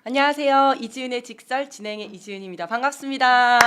안녕하세요. 이지은의 직설 진행의 이지은입니다. 반갑습니다.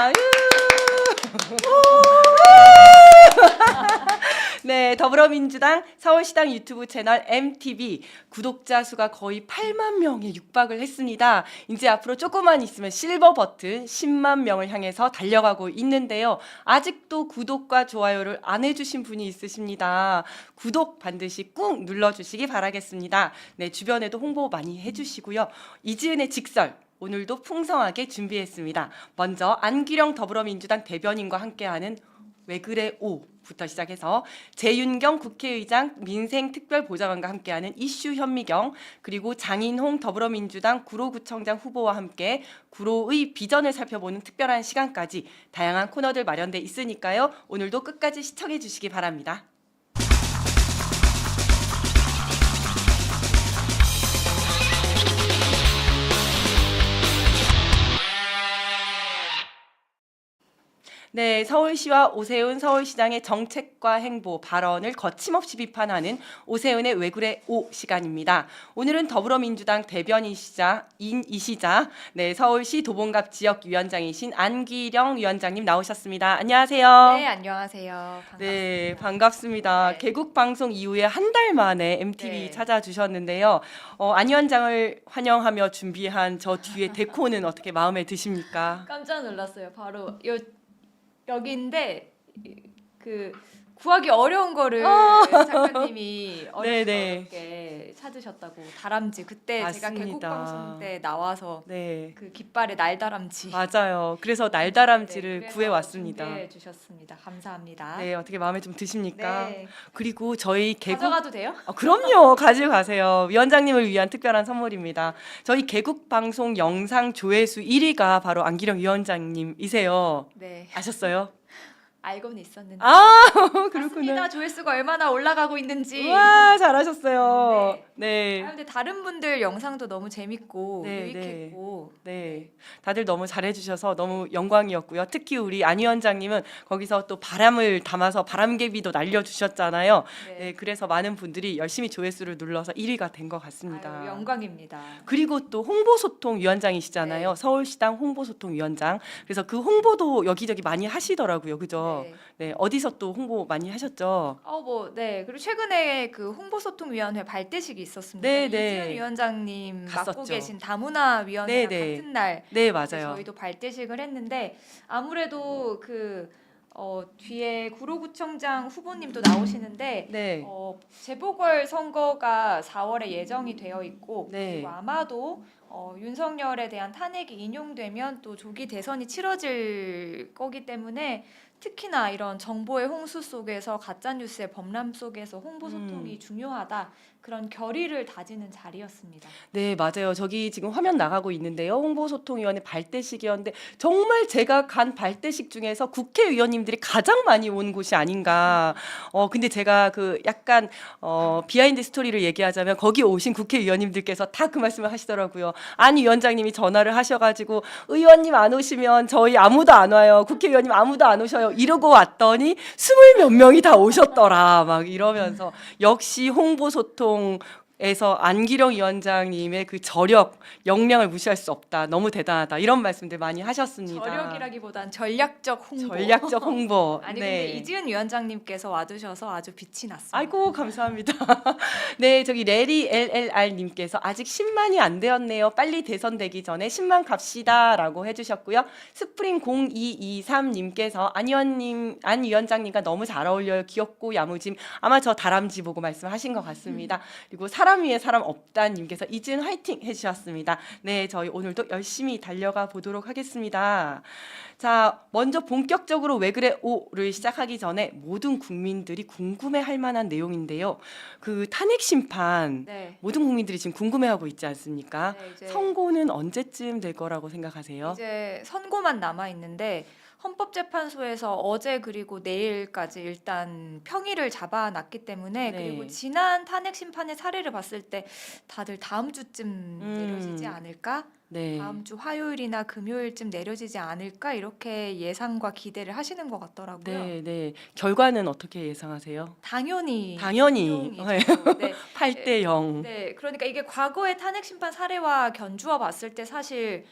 네, 더불어민주당 서울시당 유튜브 채널 MTV 구독자 수가 거의 8만 명에 육박을 했습니다. 이제 앞으로 조금만 있으면 실버 버튼 10만 명을 향해서 달려가고 있는데요. 아직도 구독과 좋아요를 안 해주신 분이 있으십니다. 구독 반드시 꾹 눌러주시기 바라겠습니다. 네, 주변에도 홍보 많이 해주시고요. 이지은의 직설 오늘도 풍성하게 준비했습니다. 먼저 안기령 더불어민주당 대변인과 함께하는 왜 그래 오부터 시작해서 재윤경 국회의장 민생특별보좌관과 함께하는 이슈 현미경, 그리고 장인홍 더불어민주당 구로구청장 후보와 함께 구로의 비전을 살펴보는 특별한 시간까지 다양한 코너들 마련돼 있으니까요. 오늘도 끝까지 시청해 주시기 바랍니다. 네, 서울시와 오세훈 서울시장의 정책과 행보, 발언을 거침없이 비판하는 오세훈의 왜 그래 오 시간입니다. 오늘은 더불어민주당 대변인이시자 네, 서울시 도봉갑 지역위원장이신 안기령 위원장님 나오셨습니다. 안녕하세요. 네, 안녕하세요. 반갑습니다. 네, 반갑습니다. 네. 개국 방송 이후에 한 달 만에 MTV 네. 찾아주셨는데요. 안 위원장을 환영하며 준비한 저 뒤에 데코는 어떻게 마음에 드십니까? 깜짝 놀랐어요. 바로 여기인데 그 구하기 어려운 거를 작가님이 어렵게 찾으셨다고. 다람쥐. 그때 제가 맞습니다. 개국 방송 때 나와서 네. 그 깃발의 날다람쥐. 맞아요. 그래서 날다람쥐를 그래서 구해왔습니다. 준비해 주셨습니다. 감사합니다. 네, 어떻게 마음에 좀 드십니까? 네. 그리고 저희 개국 가져가도 돼요? 그럼요. 가지고 가세요. 위원장님을 위한 특별한 선물입니다. 저희 개국 방송 영상 조회수 1위가 바로 안기령 위원장님이세요. 네. 아셨어요? 알고는 있었는데. 그렇구나. 맞습니다. 조회수가 얼마나 올라가고 있는지. 와, 잘하셨어요. 네. 근데 다른 분들 영상도 너무 재밌고 네, 유익했고. 네, 다들 너무 잘해주셔서 너무 영광이었고요. 특히 우리 안 위원장님은 거기서 또 바람을 담아서 바람개비도 날려주셨잖아요. 네, 그래서 많은 분들이 열심히 조회수를 눌러서 1위가 된 것 같습니다. 아유, 영광입니다. 그리고 또 홍보소통위원장이시잖아요. 네. 서울시당 홍보소통위원장. 그래서 그 홍보도 여기저기 많이 하시더라고요. 그죠? 네. 네, 어디서 또 홍보 많이 하셨죠? 네. 그리고 최근에 그 홍보소통위원회 발대식이 있었습니다. 네, 네. 이지은 위원장님 맡고 갔었죠. 계신 다문화위원회랑 네, 네. 같은 날 네, 이제 맞아요. 저희도 발대식을 했는데 아무래도 뒤에 구로구청장 후보님도 나오시는데 네. 재보궐 선거가 4월에 예정이 되어 있고 네. 그리고 아마도 윤석열에 대한 탄핵이 인용되면 또 조기 대선이 치러질 거기 때문에 특히나 이런 정보의 홍수 속에서 가짜뉴스의 범람 속에서 홍보 소통이 중요하다. 그런 결의를 다지는 자리였습니다. 네, 맞아요. 저기 지금 화면 나가고 있는데요. 홍보소통위원회 발대식이었는데 정말 제가 간 발대식 중에서 국회의원님들이 가장 많이 온 곳이 아닌가. 근데 제가 그 약간 비하인드 스토리를 얘기하자면 거기 오신 국회의원님들께서 다 그 말씀을 하시더라고요. 안 위원장님이 전화를 하셔가지고 의원님 안 오시면 저희 아무도 안 와요. 국회의원님 아무도 안 오셔요. 이러고 왔더니 20몇 명이 다 오셨더라. 막 이러면서 역시 홍보소통 에서 안기령 위원장님의 그 저력, 역량을 무시할 수 없다. 너무 대단하다. 이런 말씀들 많이 하셨습니다. 저력이라기보단 전략적 홍보. 전략적 홍보. 아니 네. 근데 이지은 위원장님께서 와주셔서 아주 빛이 났습니다. 아이고 감사합니다. 네, 저기 레리 LLR님께서 아직 10만이 안 되었네요. 빨리 대선되기 전에 10만 갑시다라고 해주셨고요. 스프링 0223님께서 안 위원장님과 너무 잘 어울려요. 귀엽고 야무짐. 아마 저 다람쥐 보고 말씀하신 것 같습니다. 그리고 사람 위에 사람 없다님께서 이지은 화이팅 해주셨습니다. 네, 저희 오늘도 열심히 달려가 보도록 하겠습니다. 자, 먼저 본격적으로 왜 그래 오를 시작하기 전에 모든 국민들이 궁금해할 만한 내용인데요. 그 탄핵 심판 네. 모든 국민들이 지금 궁금해하고 있지 않습니까? 네, 이제 선고는 언제쯤 될 거라고 생각하세요? 이제 선고만 남아 있는데 헌법재판소에서 어제 그리고 내일까지 일단 평일을 잡아놨기 때문에 네. 그리고 지난 탄핵 심판의 사례를 봤을 때 다들 다음 주쯤 내려지지 않을까? 네. 다음 주 화요일이나 금요일쯤 내려지지 않을까? 이렇게 예상과 기대를 하시는 것 같더라고요. 네, 네. 결과는 어떻게 예상하세요? 당연히 당연히 인용이죠. 네. 8대 0. 네, 그러니까 이게 과거의 탄핵 심판 사례와 견주어 봤을 때 사실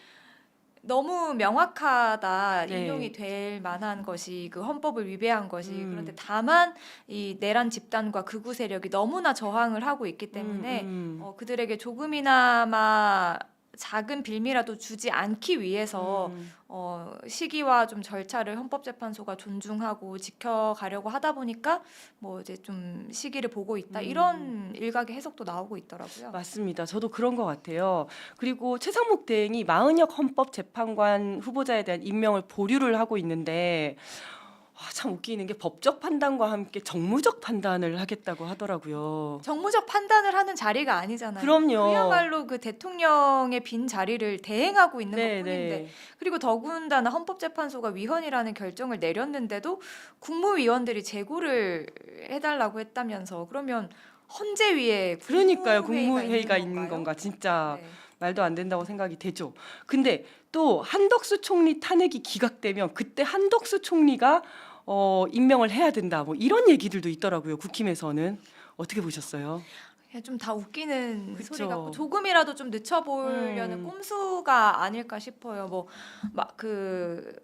너무 명확하다 네. 인용이 될 만한 것이 그 헌법을 위배한 것이 그런데 음. 다만 이 내란 집단과 극우 세력이 너무나 저항을 하고 있기 때문에 그들에게 조금이나마 작은 빌미라도 주지 않기 위해서 시기와 좀 절차를 헌법재판소가 존중하고 지켜가려고 하다 보니까 뭐 이제 좀 시기를 보고 있다 이런 일각의 해석도 나오고 있더라고요. 맞습니다. 저도 그런 것 같아요. 그리고 최상목 대행이 마은혁 헌법재판관 후보자에 대한 임명을 보류를 하고 있는데 참 웃기는 게 법적 판단과 함께 정무적 판단을 하겠다고 하더라고요. 정무적 판단을 하는 자리가 아니잖아요. 그럼요. 그야말로 그 대통령의 빈 자리를 대행하고 있는 네, 것뿐인데 네. 그리고 더군다나 헌법재판소가 위헌이라는 결정을 내렸는데도 국무위원들이 재고를 해달라고 했다면서 그러면 헌재위에 그러니까요. 국무회의가 국무회의가 있는 건가요? 건가 진짜 네. 말도 안 된다고 생각이 되죠. 근데 또 한덕수 총리 탄핵이 기각되면 그때 한덕수 총리가 임명을 해야 된다. 뭐 이런 얘기들도 있더라고요. 국힘에서는 어떻게 보셨어요? 좀 다 웃기는 그쵸. 소리 같고 조금이라도 좀 늦춰 보려는 꼼수가 아닐까 싶어요. 뭐 막 그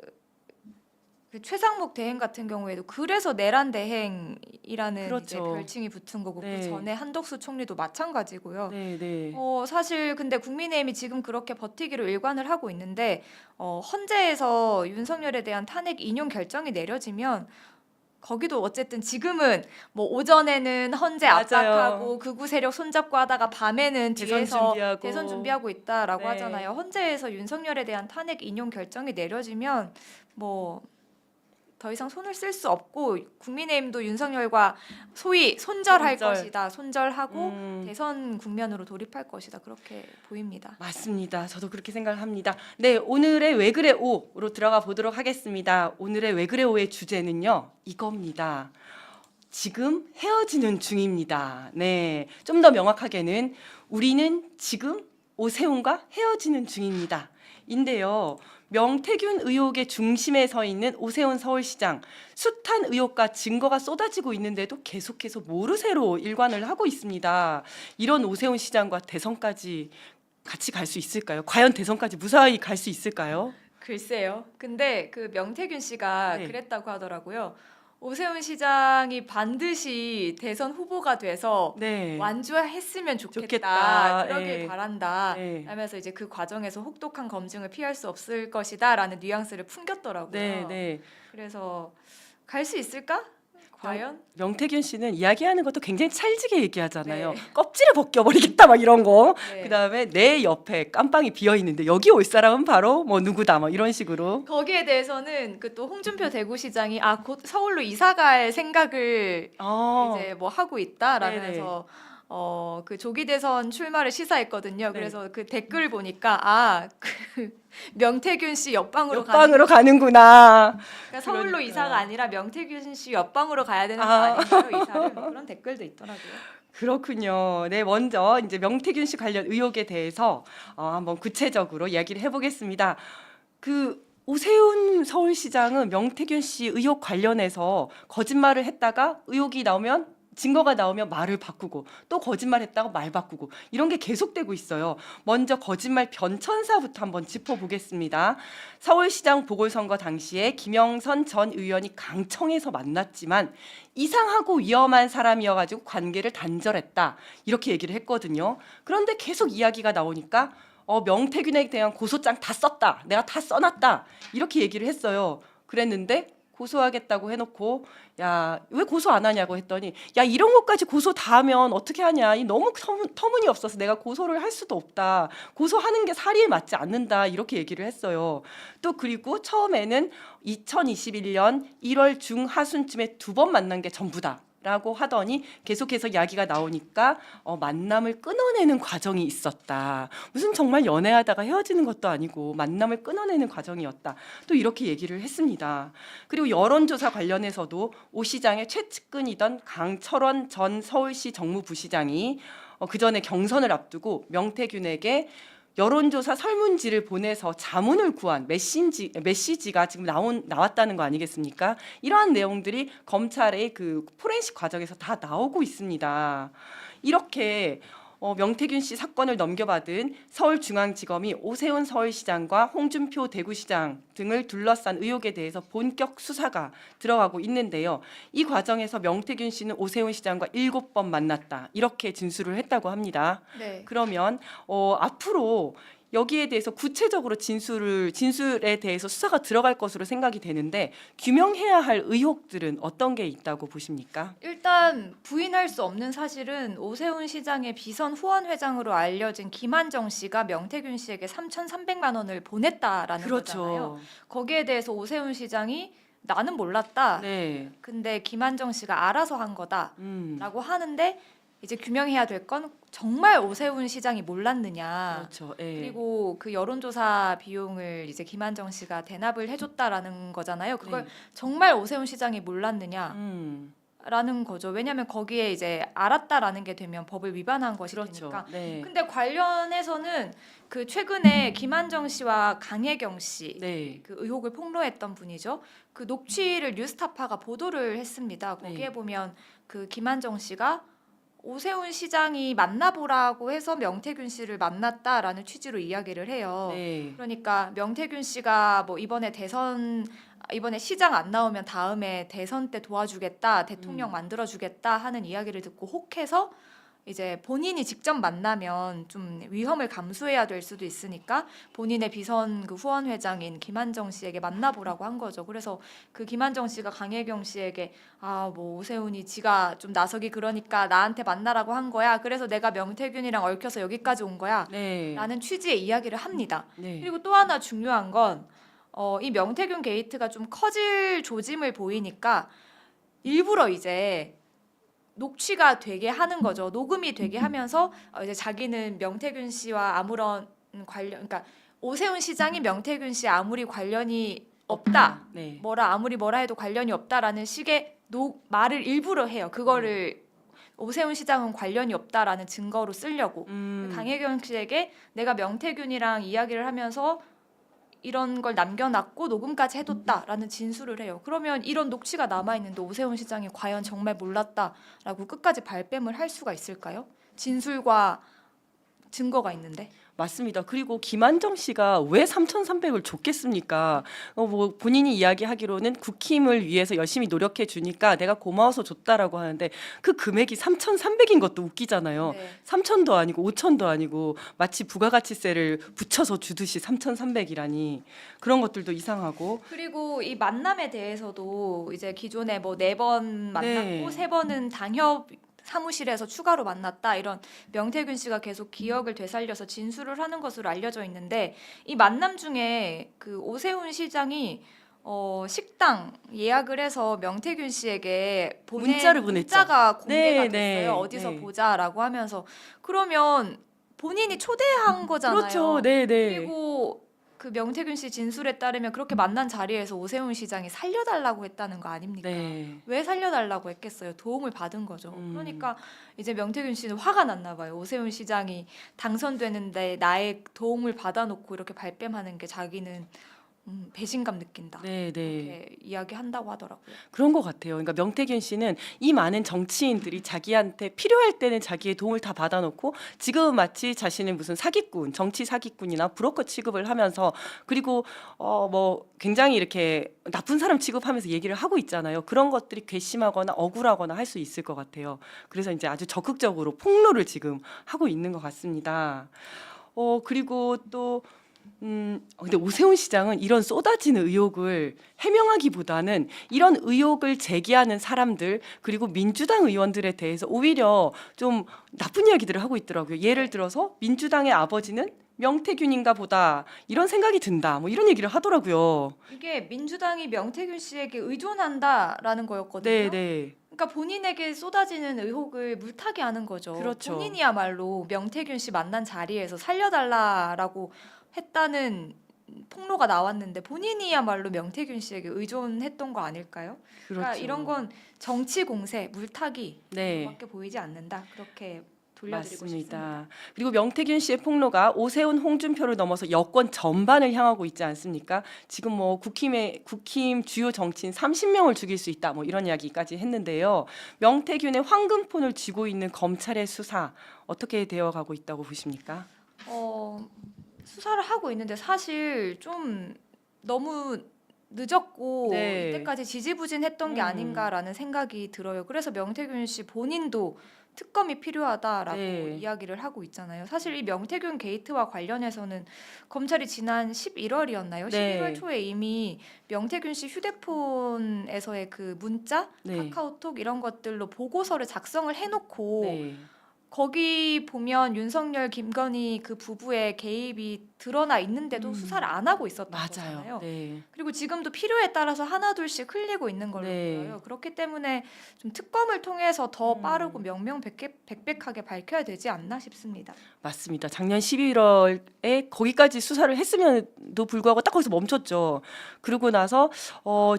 최상목 대행 같은 경우에도 그래서 내란 대행이라는 그렇죠. 이제 별칭이 붙은 거고 네. 그 전에 한덕수 총리도 마찬가지고요. 네, 네. 사실 근데 국민의힘이 지금 그렇게 버티기로 일관을 하고 있는데 헌재에서 윤석열에 대한 탄핵 인용 결정이 내려지면 거기도 어쨌든 지금은 뭐 오전에는 헌재 맞아요. 압박하고 극우 세력 손잡고 하다가 밤에는 대선 뒤에서 준비하고. 대선 준비하고 있다라고 네. 하잖아요. 헌재에서 윤석열에 대한 탄핵 인용 결정이 내려지면 뭐 더 이상 손을 쓸 수 없고 국민의힘도 윤석열과 소위 손절할 손절. 것이다. 손절하고 음. 대선 국면으로 돌입할 것이다. 그렇게 보입니다. 맞습니다. 저도 그렇게 생각을 합니다. 네, 오늘의 왜 그래 오로 들어가 보도록 하겠습니다. 오늘의 왜 그래 오의 주제는요. 이겁니다. 지금 헤어지는 중입니다. 네, 좀 더 명확하게는 우리는 지금 오세훈과 헤어지는 중입니다. 인데요. 명태균 의혹의 중심에 서 있는 오세훈 서울시장 숱한 의혹과 증거가 쏟아지고 있는데도 계속해서 모르쇠로 일관을 하고 있습니다. 이런 오세훈 시장과 대선까지 같이 갈 수 있을까요? 과연 대선까지 무사히 갈 수 있을까요? 글쎄요. 근데 그 명태균 씨가 네. 그랬다고 하더라고요. 오세훈 시장이 반드시 대선 후보가 돼서 네. 완주했으면 좋겠다. 좋겠다. 그러길 네. 바란다. 네. 하면서 이제 그 과정에서 혹독한 검증을 피할 수 없을 것이다라는 뉘앙스를 풍겼더라고요. 네, 네. 그래서 갈 수 있을까? 과연? 명태균 씨는 이야기하는 것도 굉장히 찰지게 얘기하잖아요. 네. 껍질을 벗겨버리겠다 막 이런 거. 네. 그다음에 내 옆에 깜빵이 비어 있는데 여기 올 사람은 바로 뭐 누구다 뭐 이런 식으로. 거기에 대해서는 그 또 홍준표 대구시장이 곧 서울로 이사갈 생각을 이제 뭐 하고 있다라면서 그 조기 대선 출마를 시사했거든요. 네. 그래서 그 댓글 보니까 그 명태균 씨 옆방으로 옆방으로 가는구나. 그러니까 서울로 그러니까요. 이사가 아니라 명태균 씨 옆방으로 가야 되는 거 아. 아닌가요? 이사를 뭐 그런 댓글도 있더라고요. 그렇군요. 네, 먼저 이제 명태균 씨 관련 의혹에 대해서 한번 구체적으로 이야기를 해보겠습니다. 그 오세훈 서울시장은 명태균 씨 의혹 관련해서 거짓말을 했다가 의혹이 나오면 증거가 나오면 말을 바꾸고 또 거짓말했다가 말 바꾸고 이런 게 계속되고 있어요. 먼저 거짓말 변천사부터 한번 짚어보겠습니다. 서울시장 보궐선거 당시에 김영선 전 의원이 강청에서 만났지만 이상하고 위험한 사람이어가지고 관계를 단절했다 이렇게 얘기를 했거든요. 그런데 계속 이야기가 나오니까 명태균에 대한 고소장 다 썼다. 내가 다 써놨다. 이렇게 얘기를 했어요. 그랬는데 고소하겠다고 해놓고 야, 왜 고소 안 하냐고 했더니 야, 이런 것까지 고소 다 하면 어떻게 하냐. 이 너무 터무니없어서 내가 고소를 할 수도 없다. 고소하는 게 사리에 맞지 않는다. 이렇게 얘기를 했어요. 또 그리고 처음에는 2021년 1월 중하순쯤에 2번 만난 게 전부다. 라고 하더니 계속해서 이야기가 나오니까 만남을 끊어내는 과정이 있었다. 무슨 정말 연애하다가 헤어지는 것도 아니고 만남을 끊어내는 과정이었다. 또 이렇게 얘기를 했습니다. 그리고 여론조사 관련해서도 오 시장의 최측근이던 강철원 전 서울시 정무부시장이 그 전에 경선을 앞두고 명태균에게 여론조사 설문지를 보내서 자문을 구한 메시지가 지금 나왔다는 거 아니겠습니까? 이러한 내용들이 검찰의 그 포렌식 과정에서 다 나오고 있습니다. 이렇게 명태균 씨 사건을 넘겨받은 서울중앙지검이 오세훈 서울시장과 홍준표 대구시장 등을 둘러싼 의혹에 대해서 본격 수사가 들어가고 있는데요. 이 과정에서 명태균 씨는 오세훈 시장과 7번 만났다. 이렇게 진술을 했다고 합니다. 네. 그러면 앞으로 여기에 대해서 구체적으로 진술에 대해서 수사가 들어갈 것으로 생각이 되는데 규명해야 할 의혹들은 어떤 게 있다고 보십니까? 일단 부인할 수 없는 사실은 오세훈 시장의 비선 후원 회장으로 알려진 김한정 씨가 명태균 씨에게 3,300만 원을 보냈다라는 거잖아요. 그렇죠. 거기에 대해서 오세훈 시장이 나는 몰랐다. 네. 근데 김한정 씨가 알아서 한 거다라고 하는데 이제 규명해야 될 건 정말 오세훈 시장이 몰랐느냐. 그렇죠. 예. 그리고 그 여론조사 비용을 이제 김한정 씨가 대납을 해줬다라는 거잖아요. 그걸 네. 정말 오세훈 시장이 몰랐느냐. 음. 라는 거죠. 왜냐하면 거기에 이제 알았다라는 게 되면 법을 위반한 것이 그렇죠. 되니까. 네. 근데 관련해서는 그 최근에 김한정 씨와 강혜경 씨 네. 그 의혹을 폭로했던 분이죠. 그 녹취를 뉴스타파가 보도를 했습니다. 거기에 네. 보면 그 김한정 씨가 오세훈 시장이 만나보라고 해서 명태균 씨를 만났다라는 취지로 이야기를 해요. 네. 그러니까 명태균 씨가 뭐 이번에 시장 안 나오면 다음에 대선 때 도와주겠다, 대통령 만들어주겠다 하는 이야기를 듣고 혹해서 이제 본인이 직접 만나면 좀 위험을 감수해야 될 수도 있으니까 본인의 비선 그 후원 회장인 김한정 씨에게 만나보라고 한 거죠. 그래서 그 김한정 씨가 강혜경 씨에게 뭐 오세훈이 지가 좀 나서기 그러니까 나한테 만나라고 한 거야. 그래서 내가 명태균이랑 얽혀서 여기까지 온 거야. 네. 라는 취지의 이야기를 합니다. 네. 그리고 또 하나 중요한 건 이 명태균 게이트가 좀 커질 조짐을 보이니까 일부러 이제 녹취가 되게 하는 거죠. 녹음이 되게 하면서 이제 자기는 명태균 씨와 아무런 관련, 그러니까 오세훈 시장이 명태균 씨 아무리 관련이 없다, 네. 아무리 뭐라 해도 관련이 없다라는 식의 말을 일부러 해요. 그거를 오세훈 시장은 관련이 없다라는 증거로 쓰려고. 강혜경 씨에게 내가 명태균이랑 이야기를 하면서 이런 걸 남겨놨고 녹음까지 해뒀다라는 진술을 해요. 그러면 이런 녹취가 남아있는데 오세훈 시장이 과연 정말 몰랐다라고 끝까지 발뺌을 할 수가 있을까요? 진술과 증거가 있는데. 맞습니다. 그리고 김한정 씨가 왜 3,300을 줬겠습니까? 뭐 본인이 이야기하기로는 국힘을 위해서 열심히 노력해 주니까 내가 고마워서 줬다라고 하는데 그 금액이 3,300인 것도 웃기잖아요. 네. 3,000도 아니고 5,000도 아니고 마치 부가가치세를 붙여서 주듯이 3,300이라니 그런 것들도 이상하고. 그리고 이 만남에 대해서도 이제 기존에 뭐 4번 만났고 네. 3번은 당협 사무실에서 추가로 만났다 이런 명태균 씨가 계속 기억을 되살려서 진술을 하는 것으로 알려져 있는데 이 만남 중에 그 오세훈 시장이 식당 예약을 해서 명태균 씨에게 보낸 문자를 보냈죠. 문자가 공개가 네, 됐어요. 네, 어디서 네. 보자라고 하면서 그러면 본인이 초대한 거잖아요. 그렇죠. 네, 네. 그리고 그 명태균 씨 진술에 따르면 그렇게 만난 자리에서 오세훈 시장이 살려달라고 했다는 거 아닙니까? 네. 왜 살려달라고 했겠어요? 도움을 받은 거죠. 음. 그러니까 이제 명태균 씨는 화가 났나 봐요. 오세훈 시장이 당선되는데 나의 도움을 받아놓고 이렇게 발뺌하는 게 자기는 배신감 느낀다. 네, 네. 이렇게 이야기한다고 하더라고요. 그런 것 같아요. 그러니까 명태균 씨는 이 많은 정치인들이 자기한테 필요할 때는 자기의 도움을 다 받아놓고 지금은 마치 자신은 무슨 사기꾼, 정치 사기꾼이나 브로커 취급을 하면서 그리고 뭐 굉장히 이렇게 나쁜 사람 취급하면서 얘기를 하고 있잖아요. 그런 것들이 괘씸하거나 억울하거나 할 수 있을 것 같아요. 그래서 이제 아주 적극적으로 폭로를 지금 하고 있는 것 같습니다. 그리고 또 근데 오세훈 시장은 이런 쏟아지는 의혹을 해명하기보다는 이런 의혹을 제기하는 사람들 그리고 민주당 의원들에 대해서 오히려 좀 나쁜 이야기들을 하고 있더라고요. 예를 들어서 민주당의 아버지는 명태균인가 보다 이런 생각이 든다. 뭐 이런 얘기를 하더라고요. 이게 민주당이 명태균 씨에게 의존한다라는 거였거든요. 네, 네. 그러니까 본인에게 쏟아지는 의혹을 물타기 하는 거죠. 그렇죠. 본인이야말로 명태균 씨 만난 자리에서 살려달라라고 했다는 폭로가 나왔는데 본인이야말로 명태균 씨에게 의존했던 거 아닐까요? 그렇죠. 그러니까 이런 건 정치 공세, 물타기 네. 밖에 보이지 않는다. 그렇게 돌려드리고 싶습니다. 맞습니다. 그리고 명태균 씨의 폭로가 오세훈, 홍준표를 넘어서 여권 전반을 향하고 있지 않습니까? 지금 뭐 국힘 주요 정치인 30명을 죽일 수 있다, 뭐 이런 이야기까지 했는데요. 명태균의 황금폰을 쥐고 있는 검찰의 수사 어떻게 되어가고 있다고 보십니까? 수사를 하고 있는데 사실 좀 너무 늦었고 네. 이때까지 지지부진했던 게 음. 아닌가라는 생각이 들어요. 그래서 명태균 씨 본인도 특검이 필요하다라고 네. 이야기를 하고 있잖아요. 사실 이 명태균 게이트와 관련해서는 검찰이 지난 11월이었나요? 네. 11월 초에 이미 명태균 씨 휴대폰에서의 그 문자, 네. 카카오톡 이런 것들로 보고서를 작성을 해놓고 네. 거기 보면 윤석열, 김건희 그 부부의 개입이 드러나 있는데도 수사를 안 하고 있었던 맞아요. 거잖아요. 네. 그리고 지금도 필요에 따라서 하나 둘씩 흘리고 있는 걸로 네. 보여요. 그렇기 때문에 좀 특검을 통해서 더 음. 빠르고 명명백백하게 밝혀야 되지 않나 싶습니다. 맞습니다. 작년 11월에 거기까지 수사를 했음에도 불구하고 딱 거기서 멈췄죠. 그러고 나서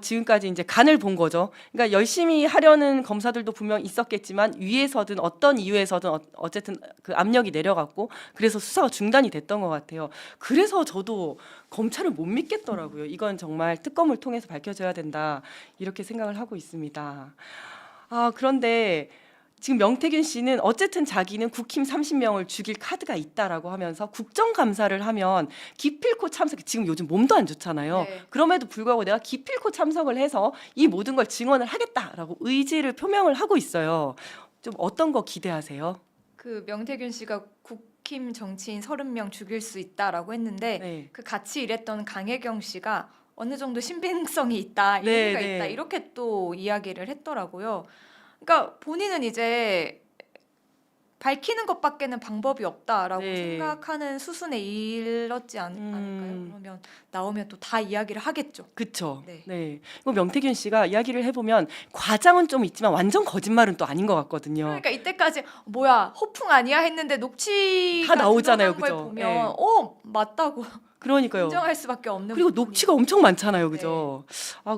지금까지 이제 간을 본 거죠. 그러니까 열심히 하려는 검사들도 분명 있었겠지만 위에서든 어떤 이유에서든 어쨌든 그 압력이 내려갔고 그래서 수사가 중단이 됐던 것 같아요. 그래서 저도 검찰을 못 믿겠더라고요. 이건 정말 특검을 통해서 밝혀져야 된다 이렇게 생각을 하고 있습니다. 그런데 지금 명태균 씨는 어쨌든 자기는 국힘 30명을 죽일 카드가 있다라고 하면서 국정감사를 하면 기필코 참석. 지금 요즘 몸도 안 좋잖아요. 네. 그럼에도 불구하고 내가 기필코 참석을 해서 이 모든 걸 증언을 하겠다라고 의지를 표명을 하고 있어요. 좀 어떤 거 기대하세요? 그 명태균 씨가 국힘 정치인 30명 죽일 수 있다라고 했는데 네. 그 같이 일했던 강혜경 씨가 어느 정도 신빙성이 있다, 네, 일리가 네. 있다 이렇게 또 이야기를 했더라고요. 그러니까 본인은 이제 밝히는 것밖에는 방법이 없다라고 네. 생각하는 수순에 이르렀지 않을까요? 그러면 나오면 또 다 이야기를 하겠죠. 그렇죠. 네. 네. 이거 명태균 씨가 이야기를 해보면 과장은 좀 있지만 완전 거짓말은 또 아닌 것 같거든요. 그러니까 이때까지 뭐야 호풍 아니야 했는데 녹취가 다 나오잖아요, 들어간 걸 그죠? 보면 네. 맞다고 그러니까요. 인정할 수밖에 없는 그리고 부분이. 녹취가 엄청 많잖아요, 그죠?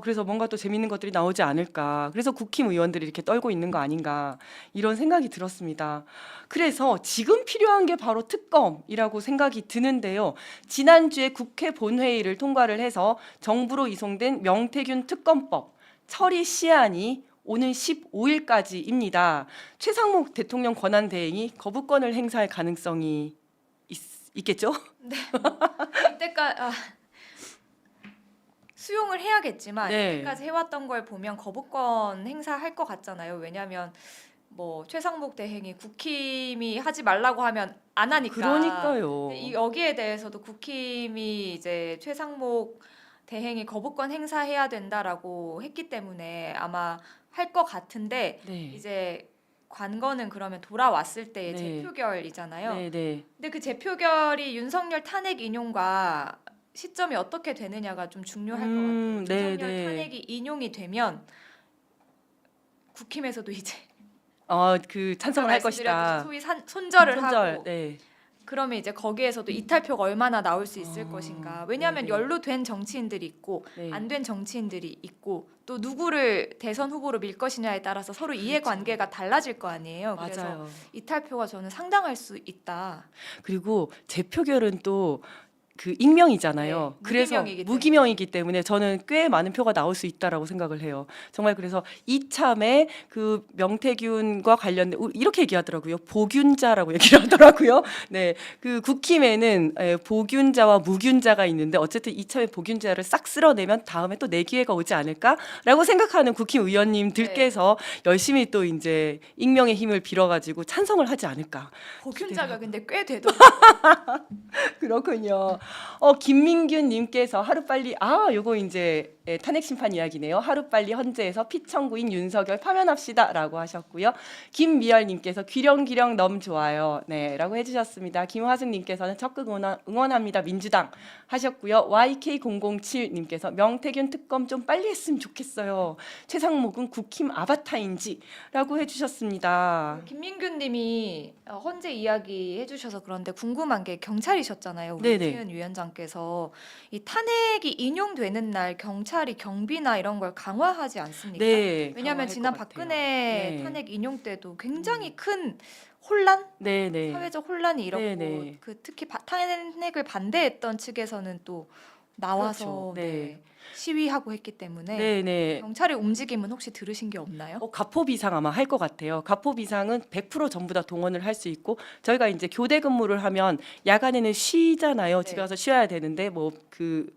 그래서 뭔가 또 재밌는 것들이 나오지 않을까. 그래서 국힘 의원들이 이렇게 떨고 있는 거 아닌가 이런 생각이 들었습니다. 그래서 지금 필요한 게 바로 특검이라고 생각이 드는데요. 지난주에 국회 본회의를 통과를 해서 정부로 이송된 명태균 특검법 처리 시한이 오는 15일까지입니다. 최상목 대통령 권한 대행이 거부권을 행사할 가능성이 있겠죠? 이때까지 수용을 해야겠지만 네. 이때까지 해왔던 걸 보면 거부권 행사할 것 같잖아요. 왜냐하면 뭐 최상목 대행이 국힘이 하지 말라고 하면 안 하니까. 그러니까요. 여기에 대해서도 국힘이 이제 최상목 대행이 거부권 행사해야 된다라고 했기 때문에 아마 할 것 같은데 네. 이제 관건은 그러면 돌아왔을 때의 네. 재표결이잖아요. 네, 네. 근데 그 재표결이 윤석열 탄핵 인용과 시점이 어떻게 되느냐가 좀 중요할 것 같아요. 네, 윤석열 네. 탄핵이 인용이 되면 국힘에서도 이제 그 찬성을 할 것이다. 소위 손절을 손절, 하고 네. 그러면 이제 거기에서도 이탈표가 얼마나 나올 수 있을 어, 것인가. 왜냐하면 네네. 연루된 정치인들이 있고 네. 안 된 정치인들이 있고 또 누구를 대선 후보로 밀 것이냐에 따라서 서로 이해관계가 달라질 거 아니에요. 그래서 맞아요. 이탈표가 저는 상당할 수 있다. 그리고 재표결은 또 그 익명이잖아요. 네, 그래서 무기명이기 무기명이기 때문에 저는 꽤 많은 표가 나올 수 있다라고 생각을 해요. 정말 그래서 이참에 그 명태균과 관련된 이렇게 얘기하더라고요. 보균자라고 얘기를 하더라고요. 네, 그 국힘에는 보균자와 무균자가 있는데 어쨌든 이참에 보균자를 싹 쓸어내면 다음에 또 내 기회가 오지 않을까라고 생각하는 국힘 의원님들께서 열심히 또 이제 익명의 힘을 빌어가지고 찬성을 하지 않을까. 보균자가 근데 꽤 되더라고요. 그렇군요. 김민균님께서 하루빨리 요거 이제 탄핵 심판 이야기네요. 하루빨리 헌재에서 피청구인 윤석열 파면합시다라고 하셨고요. 김미열님께서 귀령귀령 너무 좋아요. 네라고 해주셨습니다. 김화승님께서는 적극 응원합니다. 민주당 하셨고요. YK007님께서 명태균 특검 좀 빨리 했으면 좋겠어요. 최상목은 국힘 아바타인지라고 해주셨습니다. 김민균님이 헌재 이야기 해주셔서 그런데 궁금한 게 경찰이셨잖아요. 우리 네네. 최은 위원장께서 이 탄핵이 인용되는 날 경찰이 경비나 이런 걸 강화하지 않습니까? 네. 왜냐하면 강화할 지난 것 같아요. 박근혜 네. 탄핵 인용 때도 굉장히 큰 혼란, 네네. 사회적 혼란이 일었고 네네. 그 특히 탄핵을 반대했던 측에서는 또 나와서 그렇죠. 네. 시위하고 했기 때문에 네네. 경찰의 움직임은 혹시 들으신 게 없나요? 가포 비상 아마 할 것 같아요. 가포 비상은 100% 전부 다 동원을 할 수 있고 저희가 이제 교대 근무를 하면 야간에는 쉬잖아요. 네. 집에 가서 쉬어야 되는데 뭐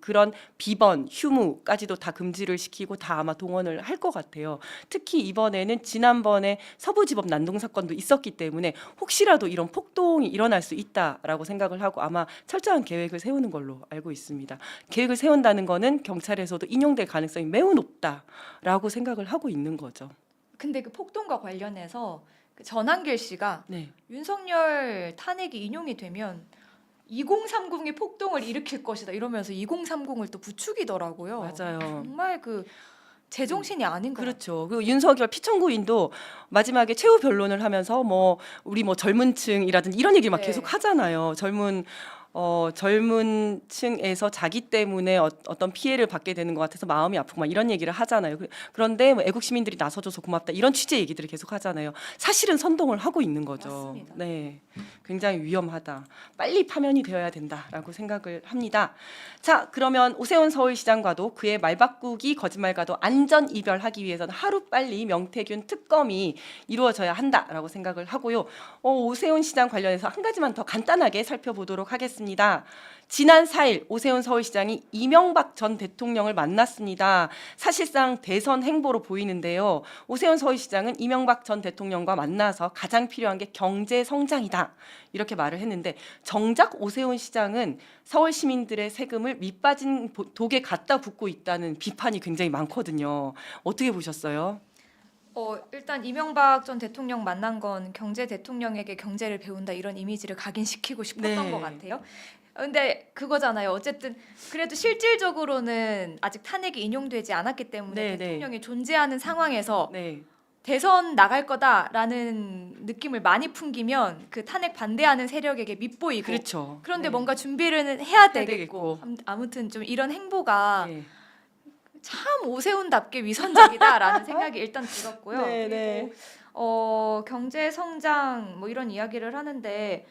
그런 비번, 휴무까지도 다 금지를 시키고 다 아마 동원을 할 것 같아요. 특히 이번에는 지난번에 서부지법 난동 사건도 있었기 때문에 혹시라도 이런 폭동이 일어날 수 있다라고 생각을 하고 아마 철저한 계획을 세우는 걸로 알고 있습니다. 계획을 세운다는 거는 경찰에서도 인용될 가능성이 매우 높다라고 생각을 하고 있는 거죠. 근데 그 폭동과 관련해서 그 전한길 씨가 네. 윤석열 탄핵이 인용이 되면 2030이 폭동을 일으킬 것이다 이러면서 2030을 또 부추기더라고요. 맞아요. 정말 그 제정신이 아닌 것 같아요. 그렇죠. 그 윤석열 피청구인도 마지막에 최후 변론을 하면서 뭐 우리 뭐 젊은층이라든지 이런 얘기 막 네. 계속 하잖아요. 젊은 층에서 자기 때문에 어떤 피해를 받게 되는 것 같아서 마음이 아프고 막 이런 얘기를 하잖아요. 그런데 뭐 애국 시민들이 나서줘서 고맙다 이런 취지의 얘기들을 계속 하잖아요. 사실은 선동을 하고 있는 거죠. 맞습니다. 네, 굉장히 위험하다. 빨리 파면이 되어야 된다라고 생각을 합니다. 자, 그러면 오세훈 서울시장과도 그의 말바꾸기 거짓말과도 안전 이별하기 위해서는 하루빨리 명태균 특검이 이루어져야 한다라고 생각을 하고요. 오세훈 시장 관련해서 한 가지만 더 간단하게 살펴보도록 하겠습니다. 지난 4일 오세훈 서울시장이 이명박 전 대통령을 만났습니다. 사실상 대선 행보로 보이는데요. 오세훈 서울시장은 이명박 전 대통령과 만나서 가장 필요한 게 경제 성장이다. 이렇게 말을 했는데 정작 오세훈 시장은 서울 시민들의 세금을 밑빠진 독에 갖다 붓고 있다는 비판이 굉장히 많거든요. 어떻게 보셨어요? 일단 이명박 전 대통령 만난 건 경제 대통령에게 경제를 배운다 이런 이미지를 각인시키고 싶었던 네. 것 같아요. 근데 그거잖아요. 어쨌든 그래도 실질적으로는 아직 탄핵이 인용되지 않았기 때문에 네, 대통령이 존재하는 상황에서 네. 대선 나갈 거다라는 느낌을 많이 풍기면 그 탄핵 반대하는 세력에게 밉보이고 그렇죠. 그런데 네. 뭔가 준비를 해야 되겠고 되겠고. 아무튼 좀 이런 행보가 네. 참 오세훈답게 위선적이다라는 생각이 일단 들었고요. 네, 네. 그리고 경제 성장 뭐 이런 이야기를 하는데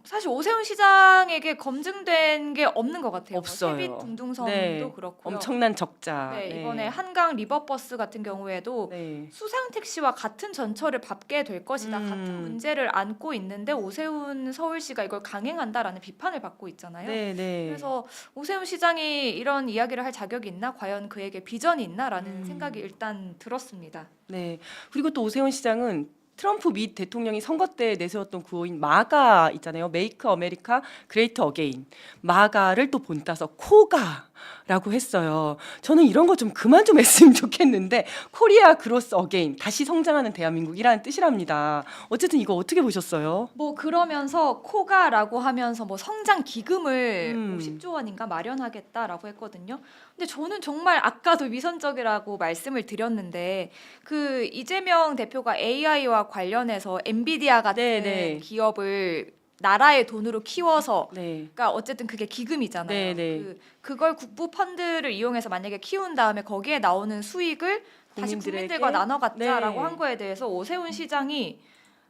사실 오세훈 시장에게 검증된 게 없는 것 같아요. 없어요. 세빛 둥둥섬도 네. 그렇고요. 엄청난 적자. 네, 이번에 한강 리버버스 같은 경우에도 네. 수상 택시와 같은 전철을 밟게 될 것이다. 같은 문제를 안고 있는데 오세훈 서울시가 이걸 강행한다라는 비판을 받고 있잖아요. 네, 네. 그래서 오세훈 시장이 이런 이야기를 할 자격이 있나? 과연 그에게 비전이 있나라는 생각이 일단 들었습니다. 네. 그리고 또 오세훈 시장은 트럼프 미 대통령이 선거 때 내세웠던 구호인 마가 있잖아요. 메이크 아메리카 그레이트 어게인. 마가를 또 본따서 코가라고 했어요. 저는 이런 거 좀 그만 좀 했으면 좋겠는데 코리아 그로스 어게인. 다시 성장하는 대한민국이라는 뜻이랍니다. 어쨌든 이거 어떻게 보셨어요? 뭐 그러면서 코가라고 하면서 뭐 성장 기금을 50조 원인가 마련하겠다라고 했거든요. 근데 저는 정말 아까도 위선적이라고 말씀을 드렸는데 그 이재명 대표가 AI와 관련해서 엔비디아 같은 네. 기업을 나라의 돈으로 키워서 네. 그러니까 어쨌든 그게 기금이잖아요. 네. 그걸 국부 펀드를 이용해서 만약에 키운 다음에 거기에 나오는 수익을 다시 국민들에게? 국민들과 나눠 갖자라고 네. 한 거에 대해서 오세훈 시장이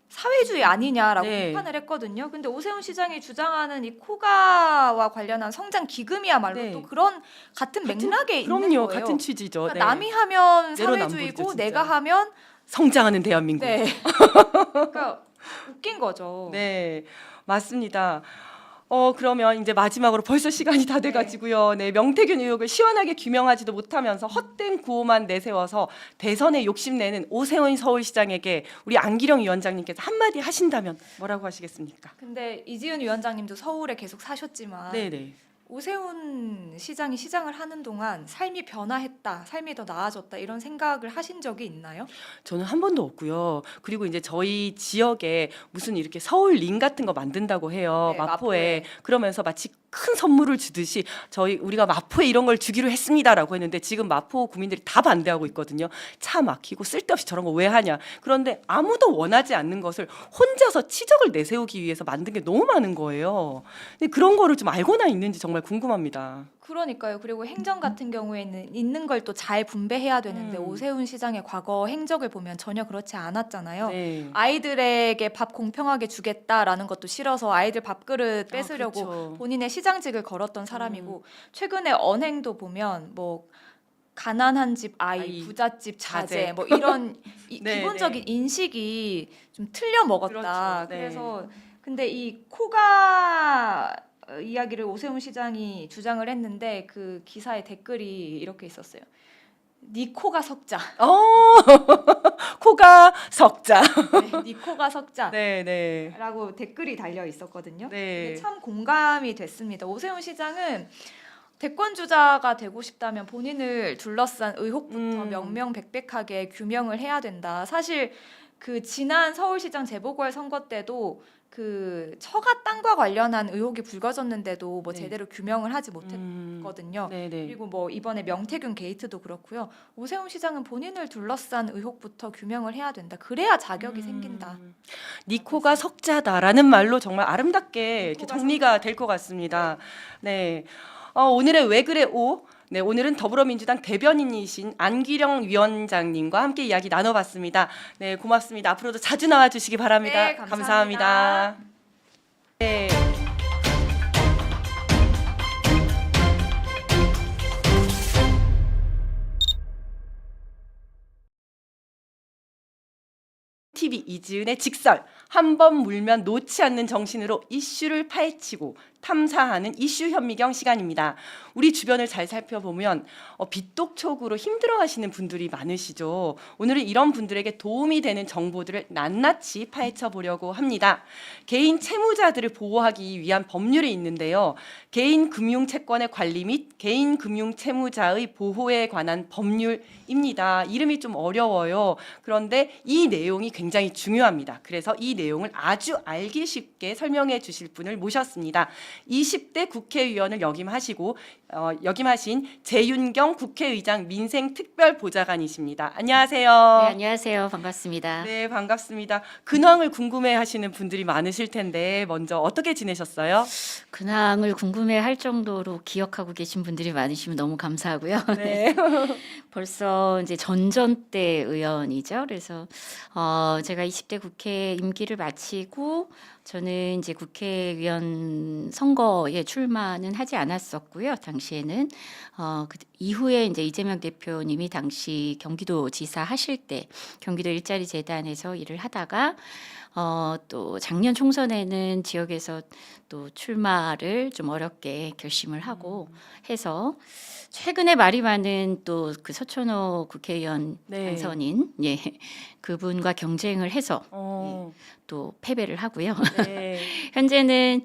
사회주의 아니냐라고 네. 비판을 했거든요. 근데 오세훈 시장이 주장하는 이 코가와 관련한 성장 기금이야말로 네. 또 그런 같은 맥락에 있는 그럼요. 거예요. 같은 취지죠. 그러니까 네. 남이 하면 내로남불이죠, 사회주의고 진짜. 내가 하면 성장하는 대한민국. 네. 그러니까 웃긴 거죠. 네, 맞습니다. 그러면 이제 마지막으로 벌써 시간이 다 돼가지고요. 네, 명태균 의혹을 시원하게 규명하지도 못하면서 헛된 구호만 내세워서 대선에 욕심내는 오세훈 서울시장에게 우리 안기령 위원장님께서 한마디 하신다면 뭐라고 하시겠습니까? 근데 이지은 위원장님도 서울에 계속 사셨지만 네네. 오세훈 시장이 시장을 하는 동안 삶이 변화했다, 삶이 더 나아졌다 이런 생각을 하신 적이 있나요? 저는 한 번도 없고요. 그리고 이제 저희 지역에 무슨 이렇게 서울 링 같은 거 만든다고 해요. 네, 마포에. 그러면서 마치 큰 선물을 주듯이 우리가 마포에 이런 걸 주기로 했습니다라고 했는데 지금 마포 구민들이 다 반대하고 있거든요. 차 막히고 쓸데없이 저런 거 왜 하냐. 그런데 아무도 원하지 않는 것을 혼자서 치적을 내세우기 위해서 만든 게 너무 많은 거예요. 근데 그런 거를 좀 알고나 있는지 정말 궁금합니다. 그러니까요. 그리고 행정 같은 경우에는 있는 걸 또 잘 분배해야 되는데 오세훈 시장의 과거 행적을 보면 전혀 그렇지 않았잖아요. 네. 아이들에게 밥 공평하게 주겠다라는 것도 싫어서 아이들 밥그릇 뺏으려고 그렇죠. 본인의 시장직을 걸었던 사람이고 최근에 언행도 보면 뭐 가난한 집 아이, 부잣집 자제 자제. 뭐 이런 네, 기본적인 인식이 좀 틀려 먹었다. 그렇죠. 네. 그래서 근데 이 코가 이야기를 오세훈 시장이 주장을 했는데 그 기사의 댓글이 이렇게 있었어요. 네 코가 석자. 코가 석자. 네, 네 코가 석자. 네, 네. 라고 댓글이 달려 있었거든요. 네. 근데 참 공감이 됐습니다. 오세훈 시장은 대권 주자가 되고 싶다면 본인을 둘러싼 의혹부터 명명백백하게 규명을 해야 된다. 사실 그 지난 서울시장 재보궐 선거 때도 그 처가 땅과 관련한 의혹이 불거졌는데도 뭐 네. 제대로 규명을 하지 못했거든요. 네네. 그리고 뭐 이번에 명태균 게이트도 그렇고요. 오세훈 시장은 본인을 둘러싼 의혹부터 규명을 해야 된다. 그래야 자격이 생긴다. 니코가 석자다라는 말로 정말 아름답게 이렇게 니코가 정리가 될 것 같습니다. 네. 오늘의 왜 그래 오. 네, 오늘은 더불어민주당 대변인이신 안기령 위원장님과 함께 이야기 나눠봤습니다. 네, 고맙습니다. 앞으로도 자주 나와주시기 바랍니다. 네, 감사합니다. 감사합니다. 네. TV 이지은의 직설, 한 번 물면 놓지 않는 정신으로 이슈를 파헤치고 탐사하는 이슈 현미경 시간입니다. 우리 주변을 잘 살펴보면 빚독촉으로 힘들어하시는 분들이 많으시죠. 오늘은 이런 분들에게 도움이 되는 정보들을 낱낱이 파헤쳐 보려고 합니다. 개인 채무자들을 보호하기 위한 법률이 있는데요. 개인 금융 채권의 관리 및 개인 금융 채무자의 보호에 관한 법률입니다. 이름이 좀 어려워요. 그런데 이 내용이 굉장히 중요합니다. 그래서 이 내용을 아주 알기 쉽게 설명해 주실 분을 모셨습니다. 20대 국회의원을 역임하신 재윤경 국회의장 민생특별보좌관이십니다. 안녕하세요. 네, 안녕하세요. 반갑습니다. 네, 반갑습니다. 근황을 궁금해하시는 분들이 많으실 텐데 먼저 어떻게 지내셨어요? 근황을 궁금해할 정도로 기억하고 계신 분들이 많으시면 너무 감사하고요. 네. 벌써 이제 전전 때 의원이죠. 그래서 제가 20대 국회 임기를 마치고 저는 이제 국회의원 선거에 출마는 하지 않았었고요. 당시에는 그 이후에 이제 이재명 대표님이 당시 경기도지사 하실 때 경기도 일자리 재단에서 일을 하다가 또 작년 총선에는 지역에서 또 출마를 좀 어렵게 결심을 하고 해서 최근에 말이 많은 또 그 서천호 국회의원 네. 당선인 그분과 경쟁을 해서 또 패배를 하고요. 네. 현재는